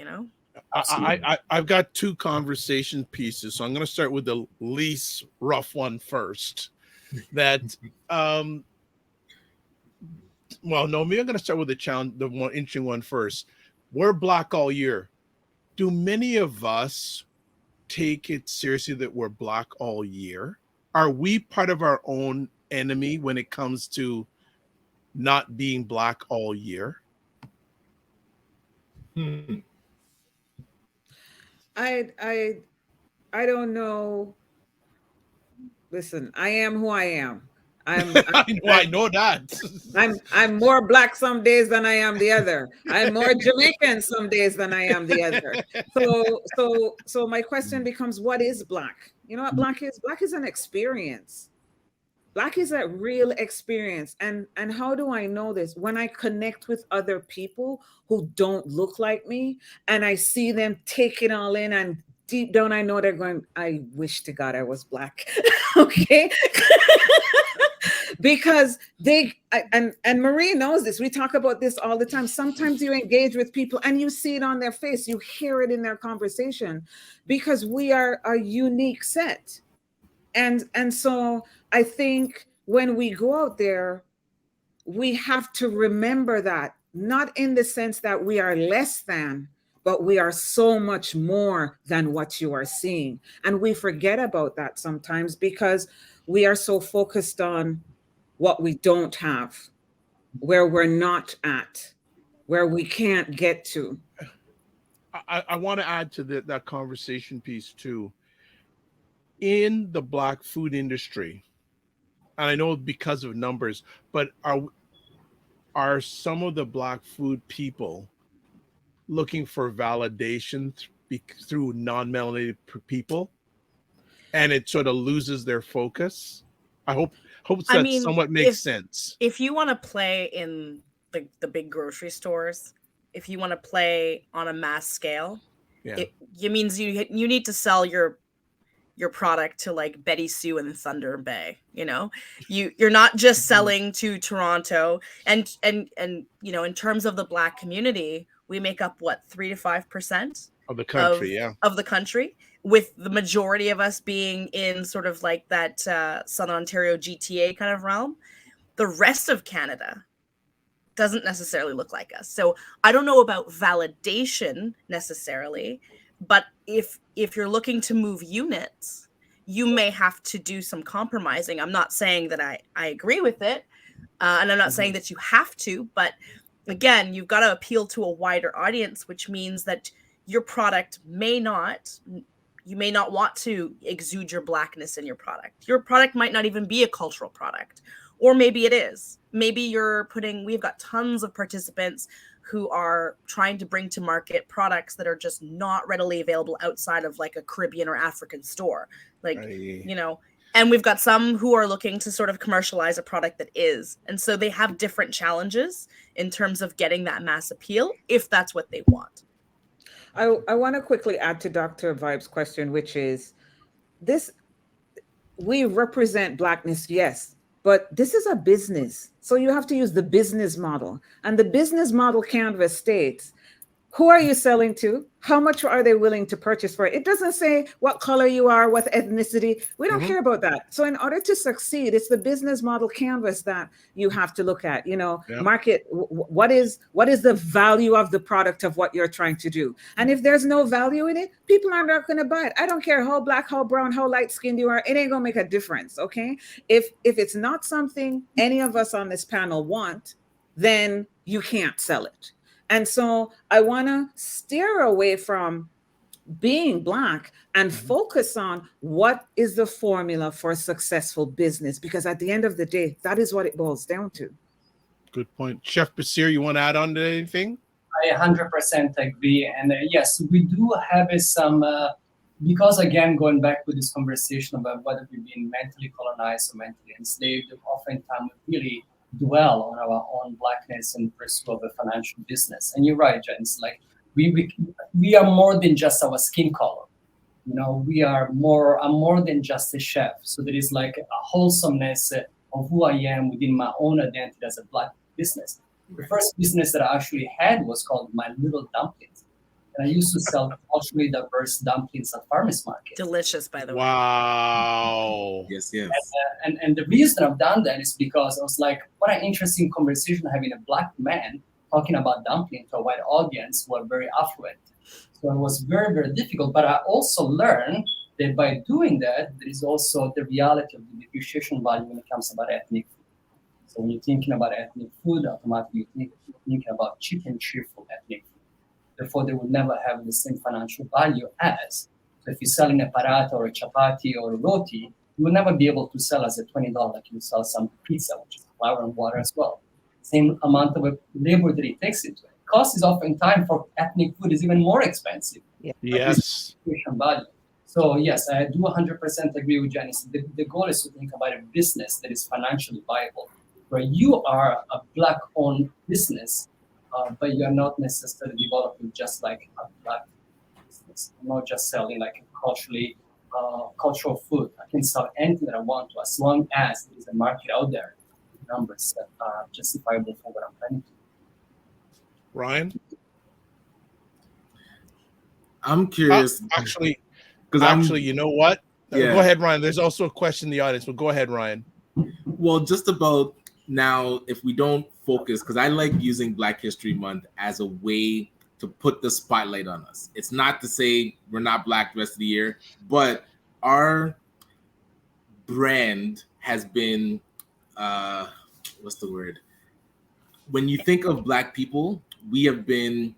I've got two conversation pieces, so I'm going to start with the least rough one first. That, well, no, maybe I'm going to start with the more interesting one first. We're Black all year. Do many of us take it seriously that we're Black all year? Are we part of our own enemy when it comes to not being Black all year? I don't know. Listen, I am who I am. I know that. I'm more Black some days than I am the other. I'm more Jamaican some days than I am the other. So my question becomes, what is Black? You know what Black is? Black is an experience. Black is a real experience. And how do I know this? When I connect with other people who don't look like me and I see them take it all in, and deep down I know they're going, I wish to God I was Black. Okay. Because and Marie knows this. We talk about this all the time. Sometimes you engage with people and you see it on their face. You hear it in their conversation, because we are a unique set. And so I think when we go out there, we have to remember that, not in the sense that we are less than, but we are so much more than what you are seeing. And we forget about that sometimes because we are so focused on what we don't have, where we're not at, where we can't get to. I want to add to that conversation piece too. In the Black food industry, and I know because of numbers, but are some of the Black food people looking for validation through non-melanated people, and it sort of loses their focus? I hope that somewhat makes sense. If you want to play in the big grocery stores, if you want to play on a mass scale, it means you need to sell your product to like Betty Sue and Thunder Bay. You're not just selling to Toronto, and in terms of the Black community, we make up 3 to 5% of the country, of the country, with the majority of us being in sort of like that Southern Ontario GTA kind of realm. The rest of Canada doesn't necessarily look like us. So I don't know about validation necessarily, but if you're looking to move units, you may have to do some compromising. I'm not saying that I agree with it, and I'm not saying that you have to, but again, you've got to appeal to a wider audience, which means that your product you may not want to exude your Blackness in your product. Your product might not even be a cultural product, or maybe it is. Maybe we've got tons of participants who are trying to bring to market products that are just not readily available outside of like a Caribbean or African store. And we've got some who are looking to sort of commercialize a product that is. And so they have different challenges in terms of getting that mass appeal, if that's what they want. I want to quickly add to Dr. Vibe's question, which is this: we represent Blackness, yes, but this is a business. So you have to use the business model. And the business model canvas states, who are you selling to? How much are they willing to purchase for it? It doesn't say what color you are, what ethnicity. We don't care about that. So in order to succeed, it's the business model canvas that you have to look at. Market, what is the value of the product of what you're trying to do? And if there's no value in it, people are not going to buy it. I don't care how Black, how brown, how light skinned you are. It ain't going to make a difference. Okay. If it's not something any of us on this panel want, then you can't sell it. And so I want to steer away from being Black and focus on what is the formula for a successful business, because at the end of the day, that is what it boils down to. Good point. Chef Bashir, you want to add on to anything? I 100% agree. And yes, we do have some, because again, going back with this conversation about whether we've been mentally colonized or mentally enslaved, oftentimes we really dwell on our own Blackness in pursuit of a financial business. And you're right, Janice, like we are more than just our skin color. You know, I'm more than just a chef. So there is like a wholesomeness of who I am within my own identity as a Black business. The first business that I actually had was called My Little Dumplings. And I used to sell culturally diverse dumplings at farmers market. Delicious, by the way. Wow. Yes, yes. And the reason I've done that is because I was like, what an interesting conversation having a Black man talking about dumpling to a white audience who are very affluent. So it was very, very difficult. But I also learned that by doing that, there is also the reality of the depreciation value when it comes about ethnic food. So when you're thinking about ethnic food, automatically you're thinking about cheap and cheerful ethnic food. Therefore, they will never have the same financial value as. So if you're selling a paratha or a chapati or a roti, you will never be able to sell as a $20 like you sell some pizza, which is flour and water as well. Same amount of labor that it takes into it. Cost is oftentimes for ethnic food is even more expensive. Yeah. Yes. Value. So yes, I do 100% agree with Janice. The goal is to think about a business that is financially viable, where you are a Black-owned business, but you're not necessarily developing just like a Black business. I'm not just selling like cultural food. I can sell anything that I want to, as long as there is a market out there, numbers that are justifiable for what I'm planning to do. Ryan? I'm curious. Actually, Because you know what? Yeah. Go ahead, Ryan. There's also a question in the audience, but go ahead, Ryan. Well, just about now, if we don't focus, because I like using Black History Month as a way to put the spotlight on us. It's not to say we're not Black the rest of the year, but our brand has been, what's the word? When you think of Black people, we have been,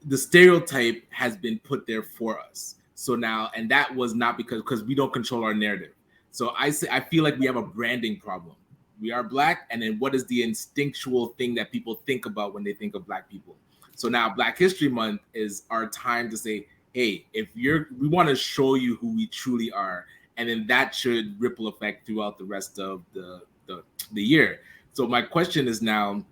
the stereotype has been put there for us. So now, and that was not because we don't control our narrative. So I feel like we have a branding problem. We are Black, and then what is the instinctual thing that people think about when they think of Black people? So now Black History Month is our time to say, hey, we want to show you who we truly are, and then that should ripple effect throughout the rest of the year. So my question is now,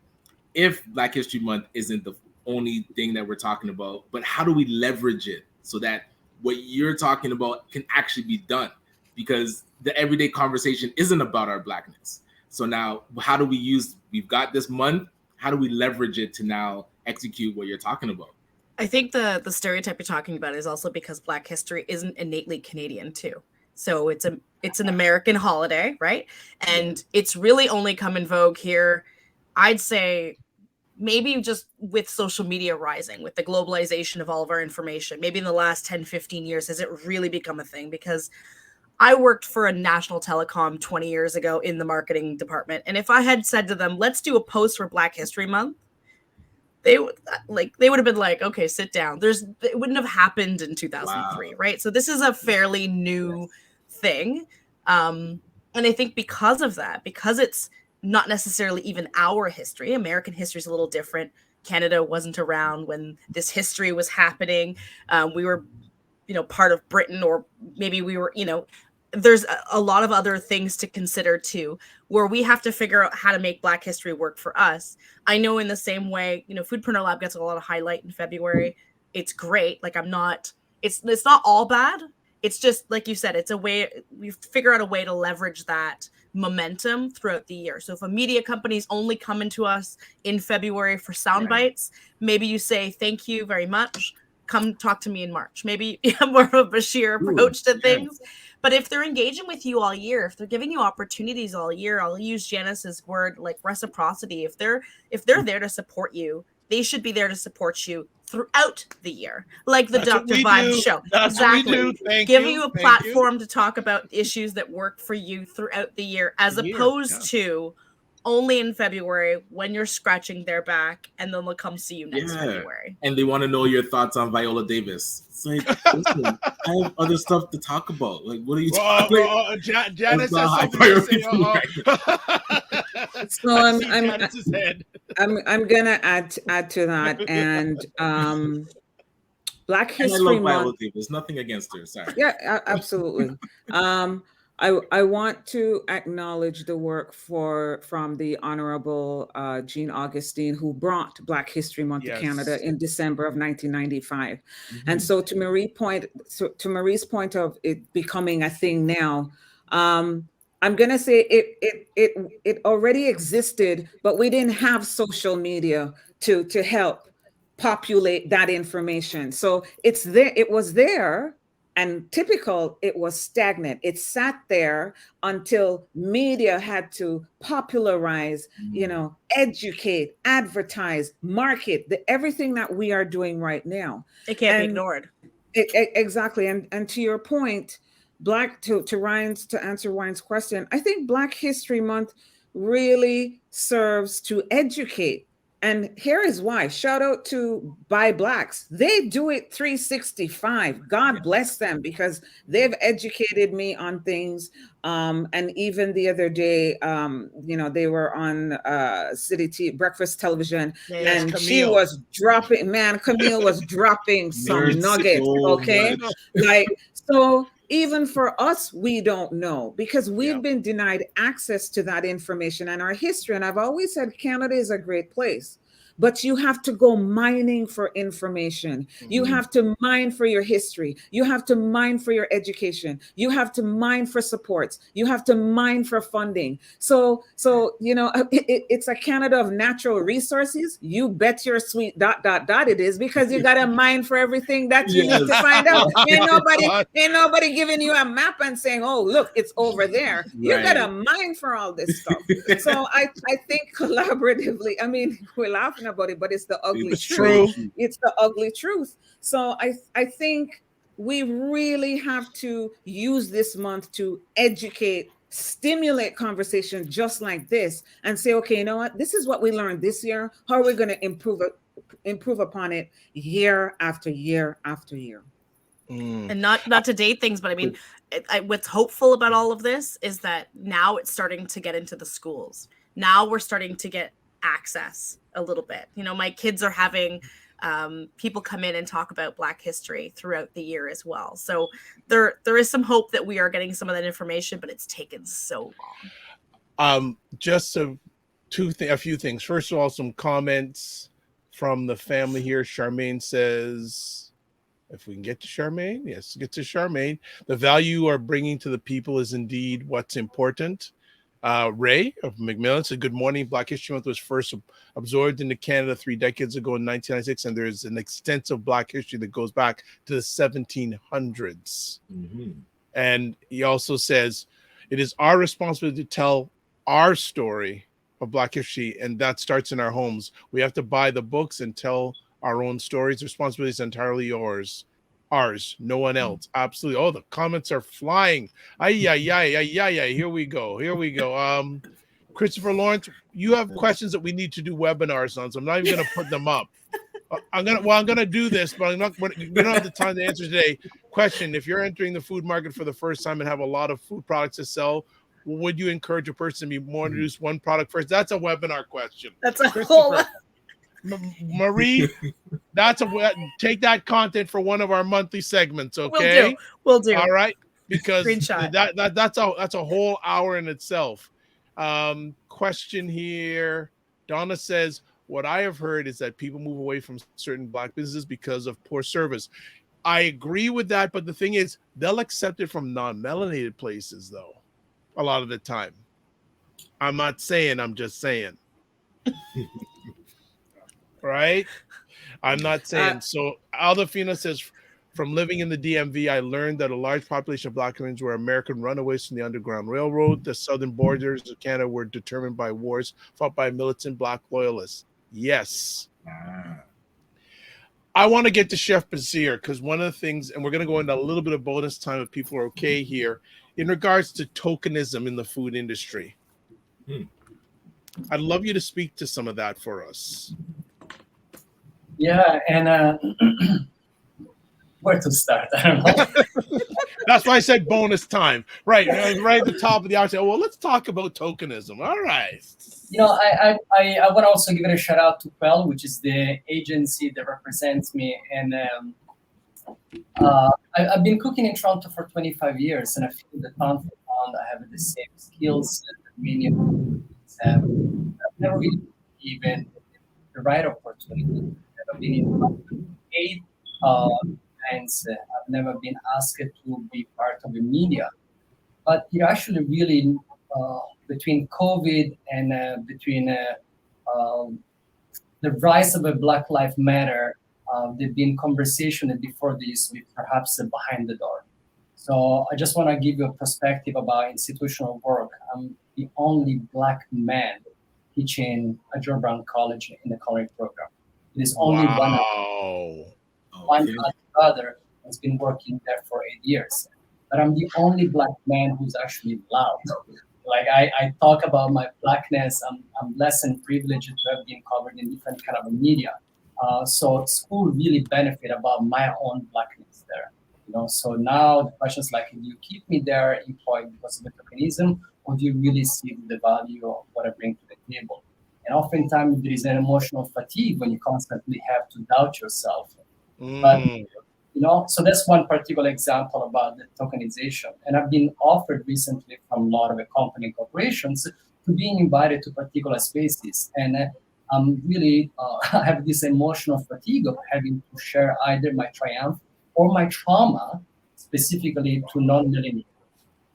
if Black History Month isn't the only thing that we're talking about, but how do we leverage it so that what you're talking about can actually be done? Because the everyday conversation isn't about our Blackness. So now, how do we've got this month, how do we leverage it to now execute what you're talking about? I think the stereotype you're talking about is also because Black history isn't innately Canadian too. So it's an American holiday, right? And it's really only come in vogue here, I'd say, maybe just with social media rising, with the globalization of all of our information. Maybe in the last 10, 15 years, has it really become a thing? Because I worked for a national telecom 20 years ago in the marketing department. And if I had said to them, let's do a post for Black History Month, they would have been like, okay, sit down. It wouldn't have happened in 2003, wow. Right? So this is a fairly new thing. And I think because of that, because it's not necessarily even our history, American history is a little different. Canada wasn't around when this history was happening. We were, part of Britain, or maybe we were, there's a lot of other things to consider too, where we have to figure out how to make Black history work for us. I know in the same way, Foodpreneur Lab gets a lot of highlight in February. It's great. Like it's not all bad. It's just, like you said, it's a way, we figure out a way to leverage that momentum throughout the year. So if a media company's only coming to us in February for sound bites, maybe you say, thank you very much. Come talk to me in March. Maybe more of a Bashir approach to things. But if they're engaging with you all year, if they're giving you opportunities all year, I'll use Janice's word, like reciprocity. If they're there to support you, they should be there to support you throughout the year, like the Dr. Vibe show. That's exactly. Giving you a platform to talk about issues that work for you throughout the year, as opposed to only in February when you're scratching their back, and then they'll come see you next February. And they want to know your thoughts on Viola Davis. It's like, listen, I have other stuff to talk about. Like, what are you talking about? Janice has something to say. So I'm gonna add to that, and Black History Month. There's nothing against her. Sorry. Yeah, absolutely. I want to acknowledge the work from the Honorable Jean Augustine, who brought Black History Month to Canada in December of 1995. And so to Marie's point of it becoming a thing now, I'm gonna say it already existed, but we didn't have social media to help populate that information. So it's there, it was there, and typical, it was stagnant. It sat there until media had to popularize, educate, advertise, market, everything that we are doing right now. It can't be ignored. Exactly. And to your point, to answer Ryan's question, I think Black History Month really serves to educate. And here is why. Shout out to Buy Blacks. They do it 365. God bless them, because they've educated me on things. And even the other day, they were on breakfast television, and Camille. She was dropping. Man, Camille was dropping some nuggets. Okay, so. Even for us, we don't know, because we've been denied access to that information and our history. And I've always said Canada is a great place, but you have to go mining for information. You have to mine for your history. You have to mine for your education. You have to mine for supports. You have to mine for funding. So it's a Canada of natural resources. You bet your sweet ... it is, because you got to mine for everything that you need to find out. Ain't nobody giving you a map and saying, oh, look, it's over there. You got to mine for all this stuff. So I think collaboratively, I mean, we're laughing about it, but it's the ugly truth. It's the ugly truth. So I think we really have to use this month to educate, stimulate conversation just like this, and say, okay, you know what? This is what we learned this year. How are we going to improve upon it year after year after year? And not to date things, but I mean, what's hopeful about all of this is that now it's starting to get into the schools. Now we're starting to get access a little bit. My kids are having people come in and talk about Black history throughout the year as well. So there is some hope that we are getting some of that information, but it's taken so long. Just a few things. First of all, some comments from the family here. Charmaine says, if we can get to Charmaine, yes, get to Charmaine. The value you are bringing to the people is indeed what's important. Ray of McMillan said, good morning. Black History Month was first absorbed into Canada 3 decades ago in 1996, and there's an extensive Black history that goes back to the 1700s. And he also says, it is our responsibility to tell our story of Black history, and that starts in our homes. We have to buy the books and tell our own stories. The responsibility is entirely yours. Ours, no one else. Absolutely. Oh, the comments are flying. Here we go. Christopher Lawrence, you have questions that we need to do webinars on, so I'm not even going to put them up. I'm gonna do this, but we don't have the time to answer today. Question: if you're entering the food market for the first time and have a lot of food products to sell, would you encourage a person to be more introduce one product first? That's a webinar question. That's a whole. Marie, take that content for one of our monthly segments, okay? We'll do. All right, because that's a whole hour in itself. Question here. Donna says, what I have heard is that people move away from certain Black businesses because of poor service. I agree with that, but the thing is, they'll accept it from non-melanated places, though, a lot of the time. I'm not saying, I'm just saying. Right? I'm not saying. So Aldafina says, from living in the DMV, I learned that a large population of Black Canadians were American runaways from the Underground Railroad. The southern borders of Canada were determined by wars fought by militant Black loyalists. Yes. I want to get to Chef Bashir, because one of the things, and we're going to go into a little bit of bonus time if people are okay here, in regards to tokenism in the food industry. I'd love you to speak to some of that for us. Yeah, and where to start? I don't know. That's why I said bonus time. Right at the top of the hour. I said, well, let's talk about tokenism. All right. I want to also give it a shout out to Quell, which is the agency that represents me. And I've been cooking in Toronto for 25 years, and I feel the town for background. I have the same skills that many of us have. I've never really been given the right opportunity. I've never been invited paid uh, events. I've never been asked to be part of the media. But you actually really between COVID and between um, the rise of a Black Lives Matter, there've been conversation that before they used to be perhaps behind the door. So I just want to give you a perspective about institutional work. I'm the only Black man teaching at George Brown College in the culinary program. It is only Wow. one brother has been working there for 8 years. But I'm the only Black man who's actually loud. Like I talk about my Blackness. I'm less than privileged to have been covered in different kind of media. So school really benefit about my own Blackness there. So now the question is like, do you keep me there employed because of the tokenism, or do you really see the value of what I bring to the table? And oftentimes there is an emotional fatigue when you constantly have to doubt yourself. But so that's one particular example about the tokenization. And I've been offered recently from a lot of the company corporations to being invited to particular spaces. And I'm really, I have this emotional fatigue of having to share either my triumph or my trauma, specifically to non-millennial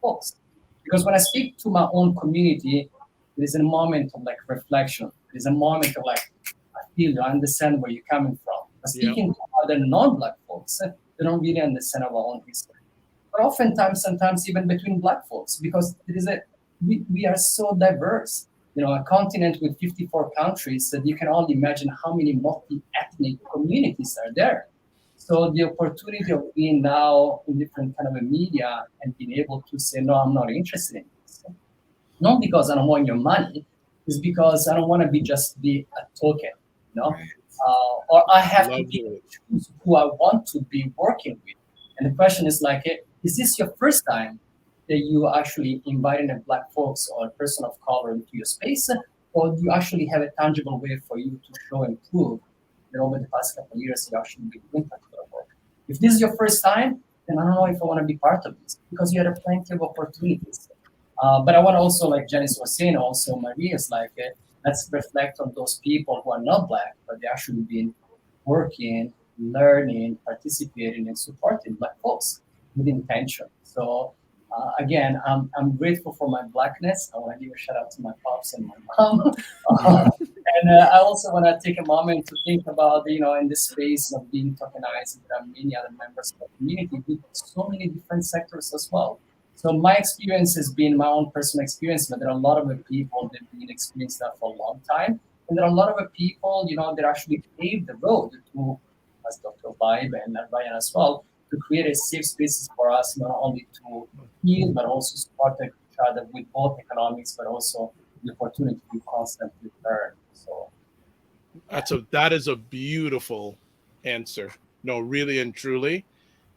folks. Because when I speak to my own community, there is a moment of like reflection. There's a moment of like, I feel you, I understand where you're coming from. But speaking to other non-Black folks, they don't really understand our own history. But oftentimes, sometimes even between Black folks, because there is we are so diverse. A continent with 54 countries, that you can only imagine how many multi-ethnic communities are there. So the opportunity of being now in different kind of a media and being able to say, no, I'm not interested in this. Not because I don't want your money, it's because I don't want to just be a token, or I have to choose who I want to be working with. And the question is like, is this your first time that you actually inviting a Black folks or a person of color into your space, or do you actually have a tangible way for you to show and prove that over the past couple of years you actually been doing particular work? If this is your first time, then I don't know if I want to be part of this, because you had plenty of opportunities. But I want to also, like Janice was saying, also Marie is like, let's reflect on those people who are not Black, but they actually been working, learning, participating, and supporting Black folks with intention. So again, I'm grateful for my Blackness. I want to give a shout out to my pops and my mom. And I also want to take a moment to think about, in this space of being tokenized, there are many other members of the community with so many different sectors as well. So my experience has been my own personal experience, but there are a lot of people that have been experiencing that for a long time. And there are a lot of people, that actually paved the road to, as Dr. Vibe and Ryan as well, to create a safe spaces for us, not only to heal, but also support each other with both economics, but also the opportunity to constantly learn. So that is a beautiful answer. No, really and truly.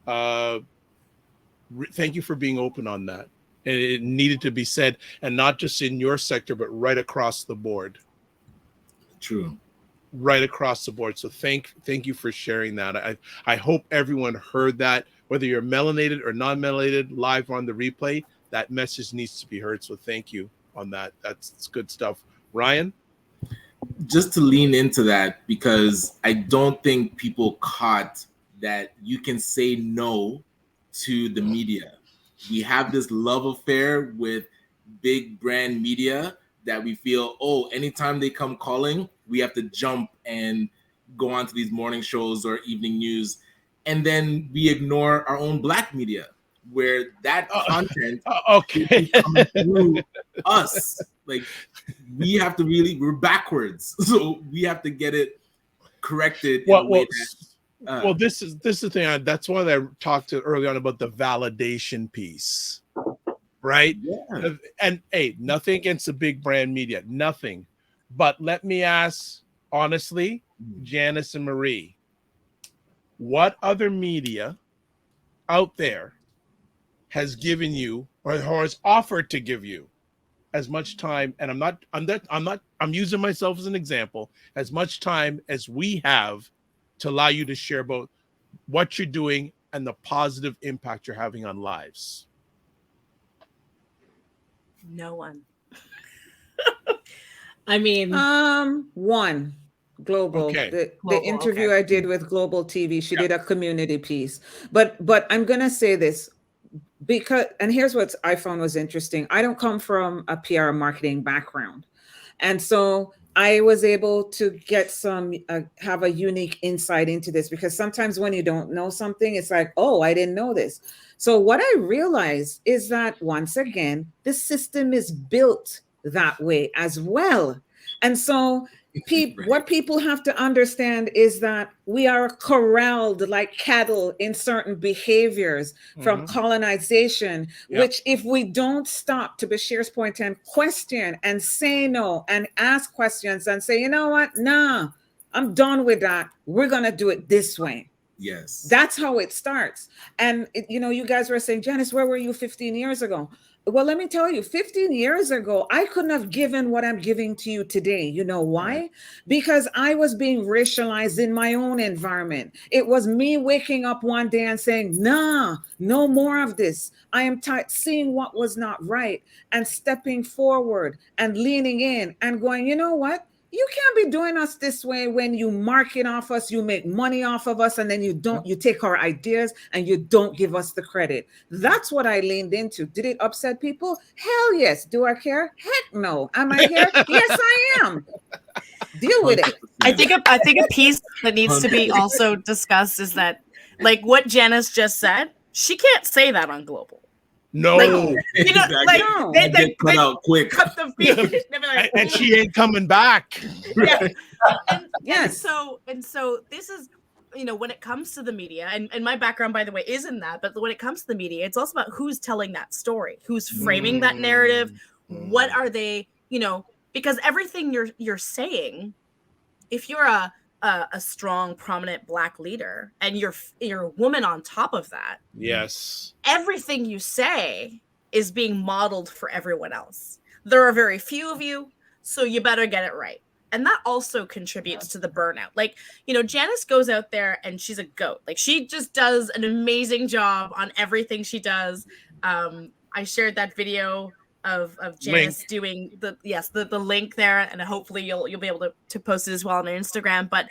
Thank you for being open on that. And it needed to be said, and not just in your sector, but right across the board. True. Right across the board. So thank you for sharing that. I hope everyone heard that, whether you're melanated or non-melanated, live on the replay, that message needs to be heard. So thank you on that. That's good stuff. Ryan? Just to lean into that, because I don't think people caught that you can say no to the media. We have this love affair with big brand media that we feel, anytime they come calling, we have to jump and go on to these morning shows or evening news. And then we ignore our own Black media, where that content is coming through us. Like, we have to we're backwards. So we have to get it corrected in a way that... Well, this is the thing. That's why I talked early on about the validation piece, right? Yeah. And hey, nothing against the big brand media, nothing. But let me ask honestly, Janice and Marie, what other media out there has given you or has offered to give you as much time? And I'm using myself as an example, as much time as we have to allow you to share about what you're doing and the positive impact you're having on lives. No one. I mean, one global. Okay. The Global, interview okay. I did with Global TV, she did a community piece. But I'm gonna say this because, and here's what I found was interesting. I don't come from a PR marketing background, and so I was able to get some have a unique insight into this, because sometimes when you don't know something, it's like, oh, I didn't know this. So what I realized is that once again, the system is built that way as well. And so what people have to understand is that we are corralled like cattle in certain behaviors from colonization, which if we don't stop, to Bashir's point, and question and say no and ask questions and say, you know what, nah, I'm done with that, we're going to do it this way. Yes. That's how it starts. And, you guys were saying, Janice, where were you 15 years ago? Well, let me tell you, 15 years ago, I couldn't have given what I'm giving to you today. You know why? Right. Because I was being racialized in my own environment. It was me waking up one day and saying, nah, no more of this. I am seeing what was not right and stepping forward and leaning in and going, you know what? You can't be doing us this way when you market off us, you make money off of us, and then you take our ideas and you don't give us the credit. That's what I leaned into. Did it upset people? Hell yes. Do I care? Heck no. Am I here? Yes, I am. Deal with it. I think a piece that needs to be also discussed is that, like what Janice just said, she can't say that on Global. No, they cut out quick. Cut the feed. And she ain't coming back. Yeah. Yes. And so this is, when it comes to the media, and my background, by the way, is in that, but when it comes to the media, it's also about who's telling that story, who's framing that narrative, what are they, because everything you're saying, if you're a strong, prominent Black leader, and you're a woman on top of that. Yes. Everything you say is being modeled for everyone else. There are very few of you, so you better get it right. And that also contributes to the burnout. Like, Janice goes out there and she's a goat. Like, she just does an amazing job on everything she does. I shared that video of Janice doing the link there, and hopefully you'll be able to post it as well on her Instagram. But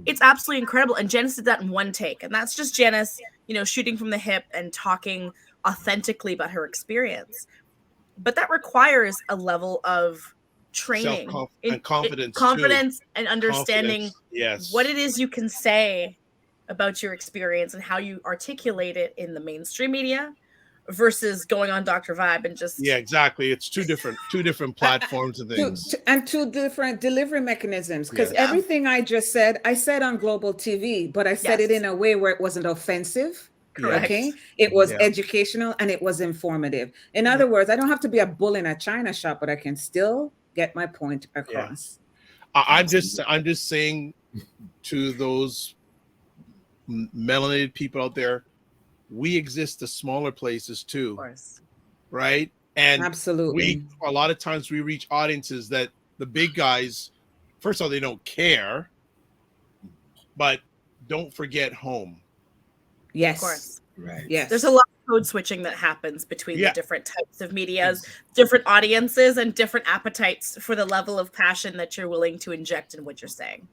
it's absolutely incredible, and Janice did that in one take, and that's just Janice shooting from the hip and talking authentically about her experience. But that requires a level of training and confidence and understanding what it is you can say about your experience and how you articulate it in the mainstream media versus going on Dr. Vibe and just exactly. It's two different platforms and things, and two different delivery mechanisms. Because everything I just said, I said on Global TV, but I said it in a way where it wasn't offensive. Correct. Okay, it was educational and it was informative. In other words, I don't have to be a bull in a china shop, but I can still get my point across. I'm just saying to those melanated people out there, we exist to smaller places too, of course. Right? And absolutely, a lot of times we reach audiences that the big guys, first of all, they don't care, but don't forget home. Yes, of course. Right. Yes, there's a lot of code switching that happens between the different types of medias, different audiences, and different appetites for the level of passion that you're willing to inject in what you're saying.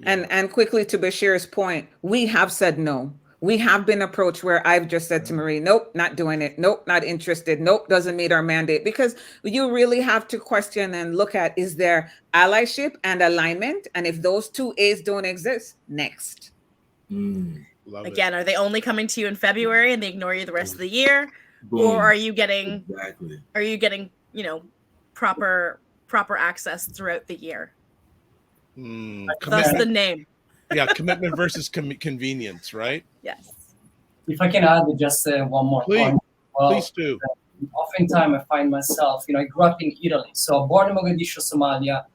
And quickly to Bashir's point, we have said no. We have been approached where I've just said to Marie, nope, not doing it. Nope, not interested. Nope, doesn't meet our mandate. Because you really have to question and look at, is there allyship and alignment? And if those two A's don't exist, next. Again, are they only coming to you in February and they ignore you the rest of the year? Boom. Or are you getting proper access throughout the year? That's the name. Commitment versus convenience, right? Yes. If I can add just one more point. Well, please do. Oftentimes I find myself, I grew up in Italy. So born in Mogadishu, Somalia,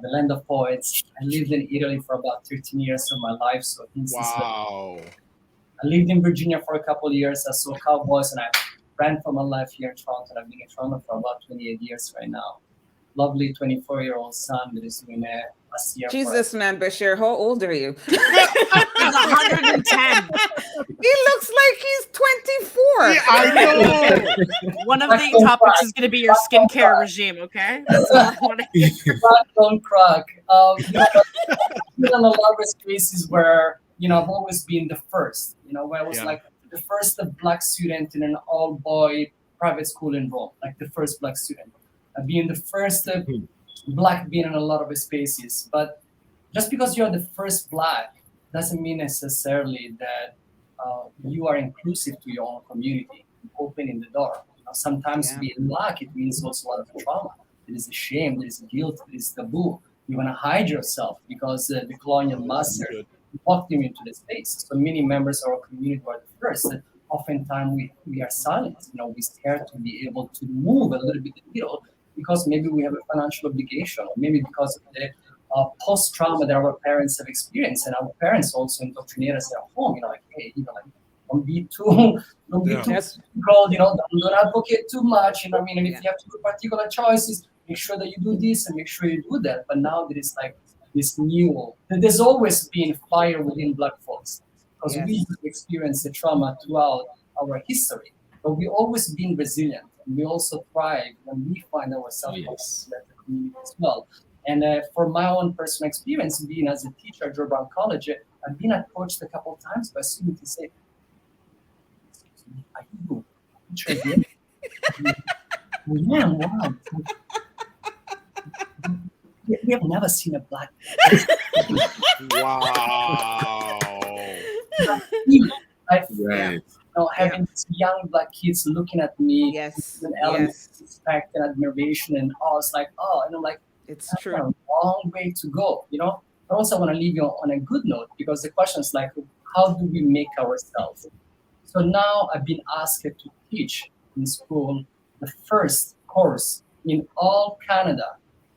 the land of poets. I lived in Italy for about 13 years of my life. So wow. I lived in Virginia for a couple of years. I saw cowboys and I ran for my life here in Toronto. And I've been in Toronto for about 28 years right now. Lovely 24-year-old son that is doing last year. Jesus, man, Bashir, how old are you? He's 110. He looks like he's 24. Yeah, I know. One of the topics is going to be your skincare regime. Okay, that's all I want to hear. Crack, don't crack. Been in a lot of spaces where I've always been the first. Where I was like the first black student in an all-boy private school in Rome, like the first black student. Being the first black being in a lot of spaces, but just because you're the first black doesn't mean necessarily that you are inclusive to your own community, opening the door. Sometimes being black, it means also a lot of trauma. There is a shame, there is guilt, there is taboo. You want to hide yourself because the colonial master walked you into the space. So many members of our community are the first. Oftentimes we are silent. We're scared to be able to move a little bit the needle because maybe we have a financial obligation, or maybe because of the post-trauma that our parents have experienced, and our parents also indoctrinate us at home. Like, hey, don't be too cold. Don't advocate too much. And if you have to do particular choices, make sure that you do this and make sure you do that. But now there is like this new. There's always been fire within black folks because we experience the trauma throughout our history, but we always been resilient, and we also thrive when we find ourselves in the community as well. And for my own personal experience, being as a teacher at George Brown College, I've been approached a couple of times by students to say, "Excuse me, are you a teacher again?" Yeah, wow. We have never seen a black. Wow. Having these young black kids looking at me with an element of respect and admiration and awe. It's like, and I'm like, it's that's true. a long way to go. I also want to leave you on a good note, because the question is like, how do we make ourselves? So now I've been asked to teach in school the first course in all Canada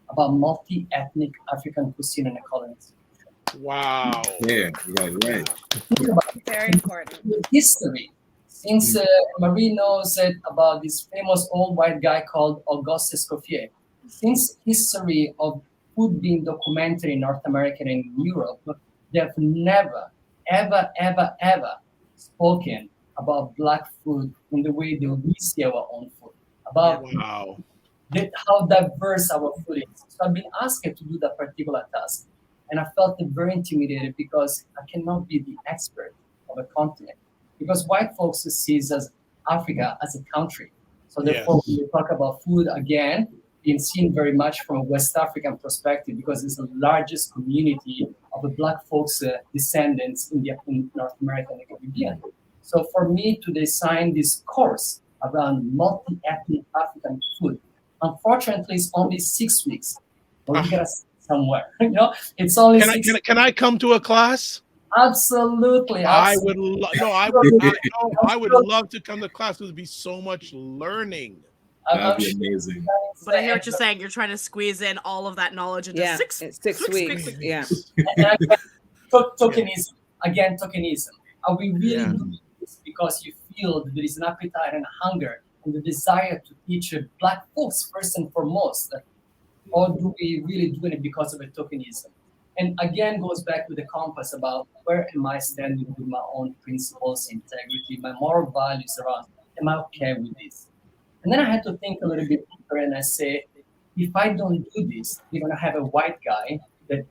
about multi-ethnic African cuisine and colonies. Wow. Yeah, right. Very important. History. Since Marie knows about this famous old white guy called Auguste Escoffier, since history of food being documented in North America and in Europe, they've never, ever, ever, ever spoken about black food in the way that we see our own food. About how diverse our food is. So I've been asked to do that particular task, and I felt very intimidated because I cannot be the expert of a continent. Because white folks see as Africa as a country. So therefore, when we talk about food, again, being seen very much from a West African perspective, because it's the largest community of the black folks' descendants in North America and the Caribbean. So for me to design this course around multi-ethnic African food, unfortunately, it's only 6 weeks. But we gotta sit somewhere. It's only Can I come to a class? Absolutely. I would love to come to class. It would be so much learning. That'd be amazing. But I hear what you're saying. You're trying to squeeze in all of that knowledge into six weeks. Yeah. Tokenism. Again, tokenism. Are we really doing this because you feel that there is an appetite and hunger and the desire to teach black folks first and foremost? Or do we really do it because of a tokenism? And again, goes back to the compass about where am I standing with my own principles, integrity, my moral values around, am I okay with this? And then I had to think a little bit deeper, and I say, if I don't do this, you're going to have a white guy that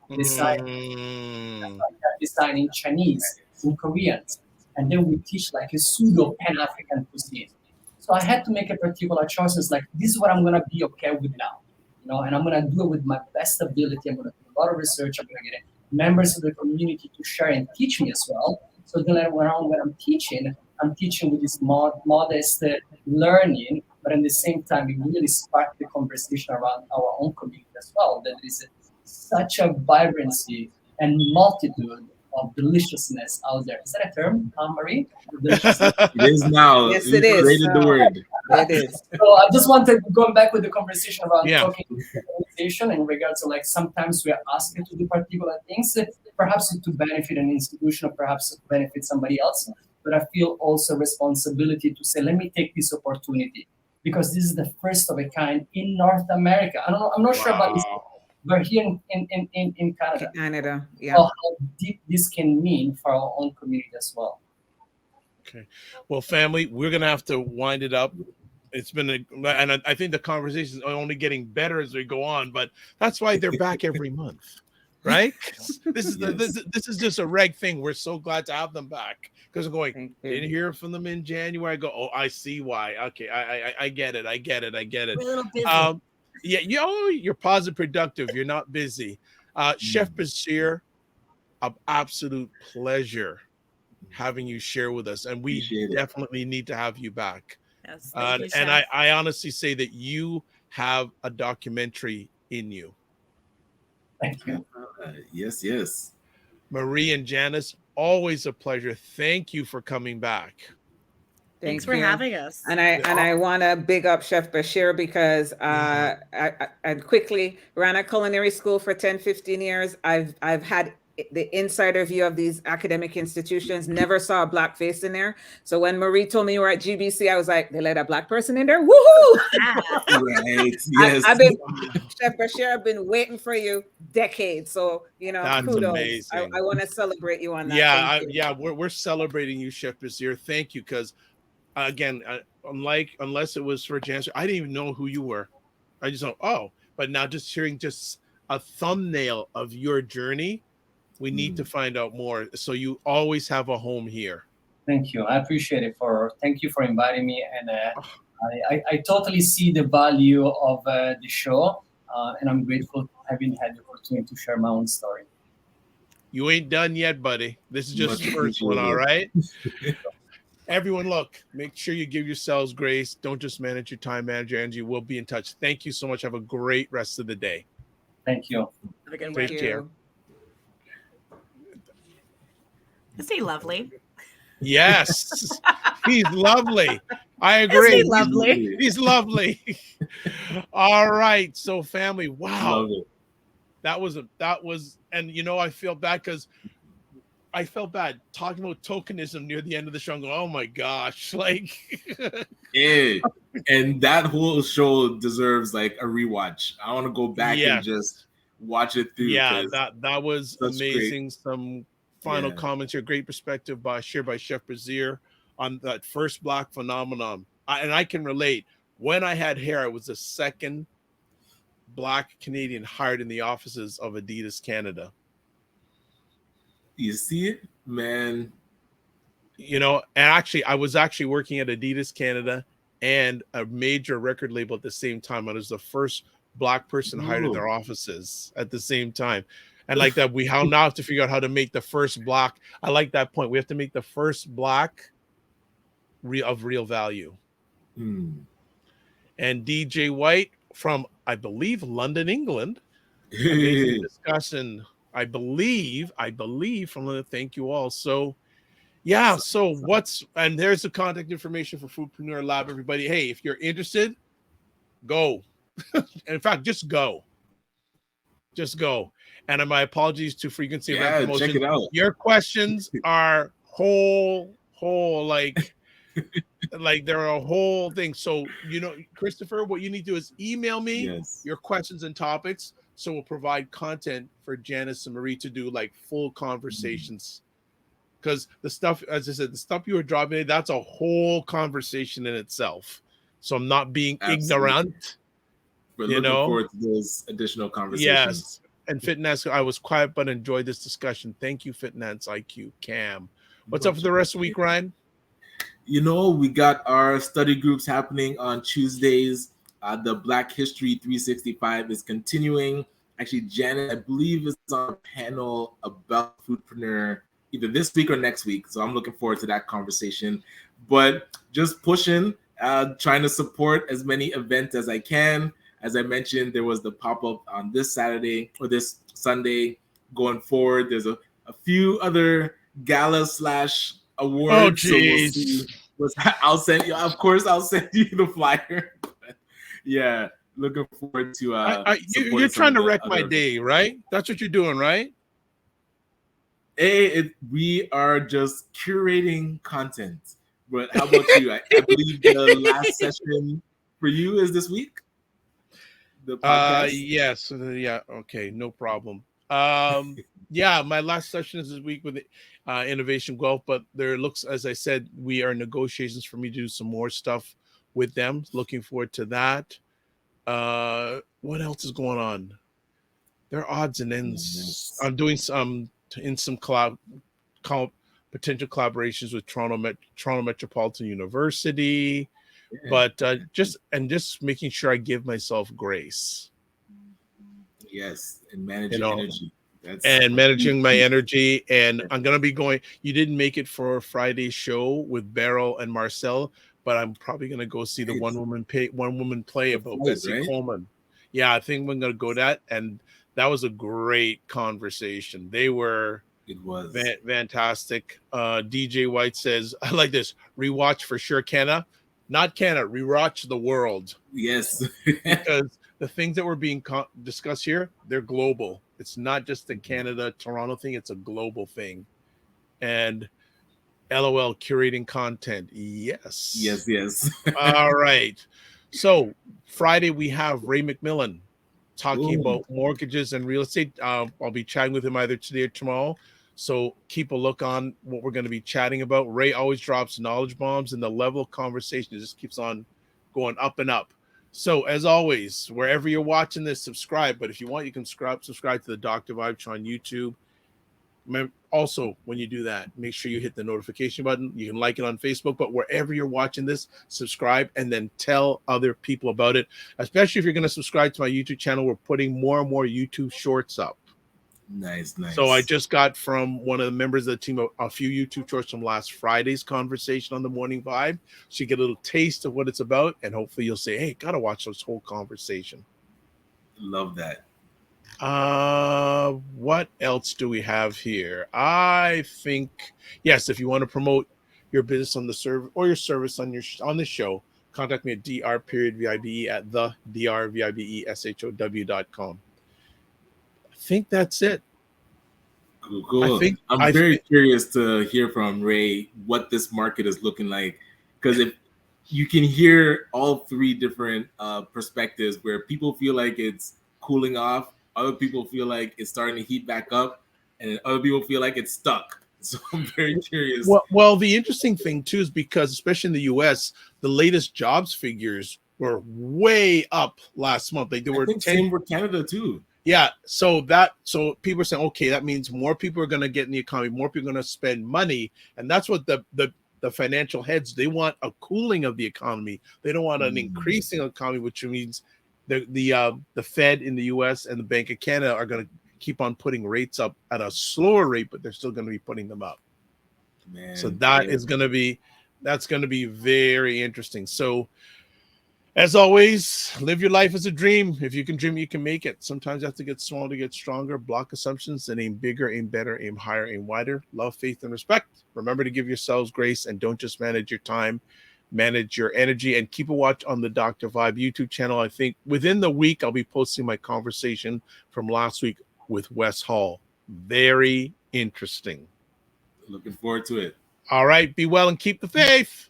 designing Chinese and Koreans, and then we teach like a pseudo Pan-African cuisine. So I had to make a particular choice. It's like, this is what I'm going to be okay with now. And I'm going to do it with my best ability. I'm going to do a lot of research. I'm going to get members of the community to share and teach me as well. So then when I'm teaching with this modest learning, but at the same time, it really sparked the conversation around our own community as well. That there is such a vibrancy and multitude of deliciousness out there. Is that a term, Marie? It is now. Yes, it is. Created the word. It is. So I just wanted to go back with the conversation around talking organization in regards to like sometimes we are asked to do particular things, perhaps to benefit an institution or perhaps to benefit somebody else. But I feel also responsibility to say, let me take this opportunity because this is the first of a kind in North America. I don't know. I'm not sure about this. But here in Canada, yeah. how deep this can mean for our own community as well. Okay. Well, family, we're gonna have to wind it up. It's been and I think the conversations are only getting better as we go on, but that's why they're back every month, right? This is this is just a reg thing. We're so glad to have them back because we're going. Didn't hear from them in January. I go, oh, I see why. Okay, I get it. I get it. I get it. We're a little busy. Yeah, you're positive, productive. You're not busy. Chef Bashir, an absolute pleasure having you share with us, and we definitely need to have you back. Yes, thank you, Chef. And I honestly say that you have a documentary in you. Thank you. Yes. Marie and Janice, always a pleasure. Thank you for coming back. Thanks for having us. And I want to big up Chef Bashir because I quickly ran a culinary school for 10, 15 years. I've had the insider view of these academic institutions, never saw a black face in there. So when Marie told me you were at GBC, I was like, they let a black person in there? Woohoo! Right. Yes. Chef Bashir, I've been waiting for you decades. So, that's kudos. Amazing. I want to celebrate you on that. Yeah, we're celebrating you, Chef Bashir. Thank you, because again, unless it was for Janice, I didn't even know who you were. I just thought, but now just hearing just a thumbnail of your journey, we need to find out more. So you always have a home here. Thank you. I appreciate it. Thank you for inviting me. And I totally see the value of the show. And I'm grateful having had the opportunity to share my own story. You ain't done yet, buddy. This is just the first one, all right? Everyone, look, make sure you give yourselves grace. Don't just manage your time, manager Angie. We'll be in touch. Thank you so much. Have a great rest of the day. Thank you. Have a good one. Take care. Is he lovely? Yes, he's lovely. I agree. Is he lovely? He's lovely. All right. So family, wow. That was, and I feel bad because I felt bad talking about tokenism near the end of the show. I'm going, oh my gosh. Yeah. And that whole show deserves like a rewatch. I want to go back and just watch it through. Yeah, that was amazing. Great. Some final comments here. Great perspective shared by Chef Bashir on that first Black phenomenon. And I can relate. When I had hair, I was the second Black Canadian hired in the offices of Adidas Canada. You see it, man. And actually, I was actually working at Adidas Canada and a major record label at the same time. I was the first Black person hired in their offices at the same time. And like that, we now have to figure out how to make the first Black. I like that point. We have to make the first Black of real value. And DJ White from, I believe, London, England, amazing discussion. I believe from London. Thank you all. So, yeah. So and there's the contact information for Foodpreneur Lab, everybody. Hey, if you're interested, go. In fact, just go. Just go. And my apologies to Frequency Event Promotion. Check it out. Your questions are whole like they're a whole thing. So, Christopher, what you need to do is email me your questions and topics. So we'll provide content for Janice and Marie to do like full conversations. Because the stuff, as I said, the stuff you were dropping in, that's a whole conversation in itself. So I'm not being ignorant. We're looking forward to those additional conversations. Yes. And Fitness, I was quiet but enjoyed this discussion. Thank you, Fitness IQ Cam. What's up for the rest of the week, Ryan? We got our study groups happening on Tuesdays. The Black History 365 is continuing. Actually, Janet, I believe, is on a panel about foodpreneur either this week or next week. So I'm looking forward to that conversation. But just pushing, trying to support as many events as I can. As I mentioned, there was the pop-up on this Saturday or this Sunday. Going forward, there's a few other gala/awards. Oh, geez. So I'll send you. Of course, I'll send you the flyer. Yeah, looking forward to. You're trying to wreck my day, right? That's what you're doing, right? We are just curating content. But how about you? I believe the last session for you is this week. The podcast. Yes. Yeah. Okay. No problem. Yeah, my last session is this week with Innovation Guelph, but there looks, as I said, we are in negotiations for me to do some more stuff with them. Looking forward to that. What else is going on? There are odds and ends. Yes. I'm doing some in some potential collaborations with Toronto Metropolitan University, Yeah. but just making sure I give myself grace. Yes, and manage You your know, energy. That's and managing my energy. And I'm gonna be going. You didn't make it for Friday's show with Beryl and Marcel, but I'm probably gonna go see the Right. one woman play The about flight, Bessie right? Coleman. Yeah, I think we're gonna go that, and that was a great conversation. They were It was. fantastic. DJ White says, I like this. Rewatch for sure, Kenna. Not Kenna, rewatch the world. Yes. Because the things that were being discussed here, they're global. It's not just the Canada, Toronto thing. It's a global thing. And LOL, curating content. Yes. Yes. All right. So Friday, we have Ray McMillan talking Ooh. about mortgages and real estate. I'll be chatting with him either today or tomorrow. So keep a look on what we're going to be chatting about. Ray always drops knowledge bombs, and the level of conversation just keeps on going up and up. So as always, wherever you're watching this, subscribe. But if you want, you can subscribe to the Dr. Vibe Show on YouTube. Also, when you do that, make sure you hit the notification button. You can like it on Facebook, but wherever you're watching this, subscribe and then tell other people about it. Especially if you're going to subscribe to my YouTube channel, we're putting more and more YouTube shorts up. Nice. So I just got from one of the members of the team a few YouTube shorts from last Friday's conversation on the Morning Vibe. So you get a little taste of what it's about, and hopefully you'll say, hey, gotta watch this whole conversation. Love that. What else do we have here? I think, yes, if you want to promote your business on the server or your service on the show, contact me at dr.vibe at the drvibeshow.com. I think that's it. Cool. I'm very curious to hear from Ray what this market is looking like, because if you can hear all three different perspectives, where people feel like it's cooling off, other people feel like it's starting to heat back up, and other people feel like it's stuck. So I'm very curious. Well, the interesting thing too is because, especially in the U.S., the latest jobs figures were way up last month. Like, they were same with Canada too. Yeah, so people are saying, okay, that means more people are going to get in the economy, more people are going to spend money, and that's what the financial heads, they want a cooling of the economy. They don't want an increasing economy, which means the Fed in the U.S. and the Bank of Canada are going to keep on putting rates up at a slower rate, but they're still going to be putting them up. Man, so that's going to be very interesting. So, as always, live your life as a dream. If you can dream, you can make it. Sometimes you have to get small to get stronger. Block assumptions and aim bigger, aim better, aim higher, aim wider. Love, faith, and respect. Remember to give yourselves grace, and don't just manage your time, manage your energy. And keep a watch on the Dr. Vibe YouTube channel. I think within the week, I'll be posting my conversation from last week with Wes Hall. Very interesting. Looking forward to it. All right. Be well and keep the faith.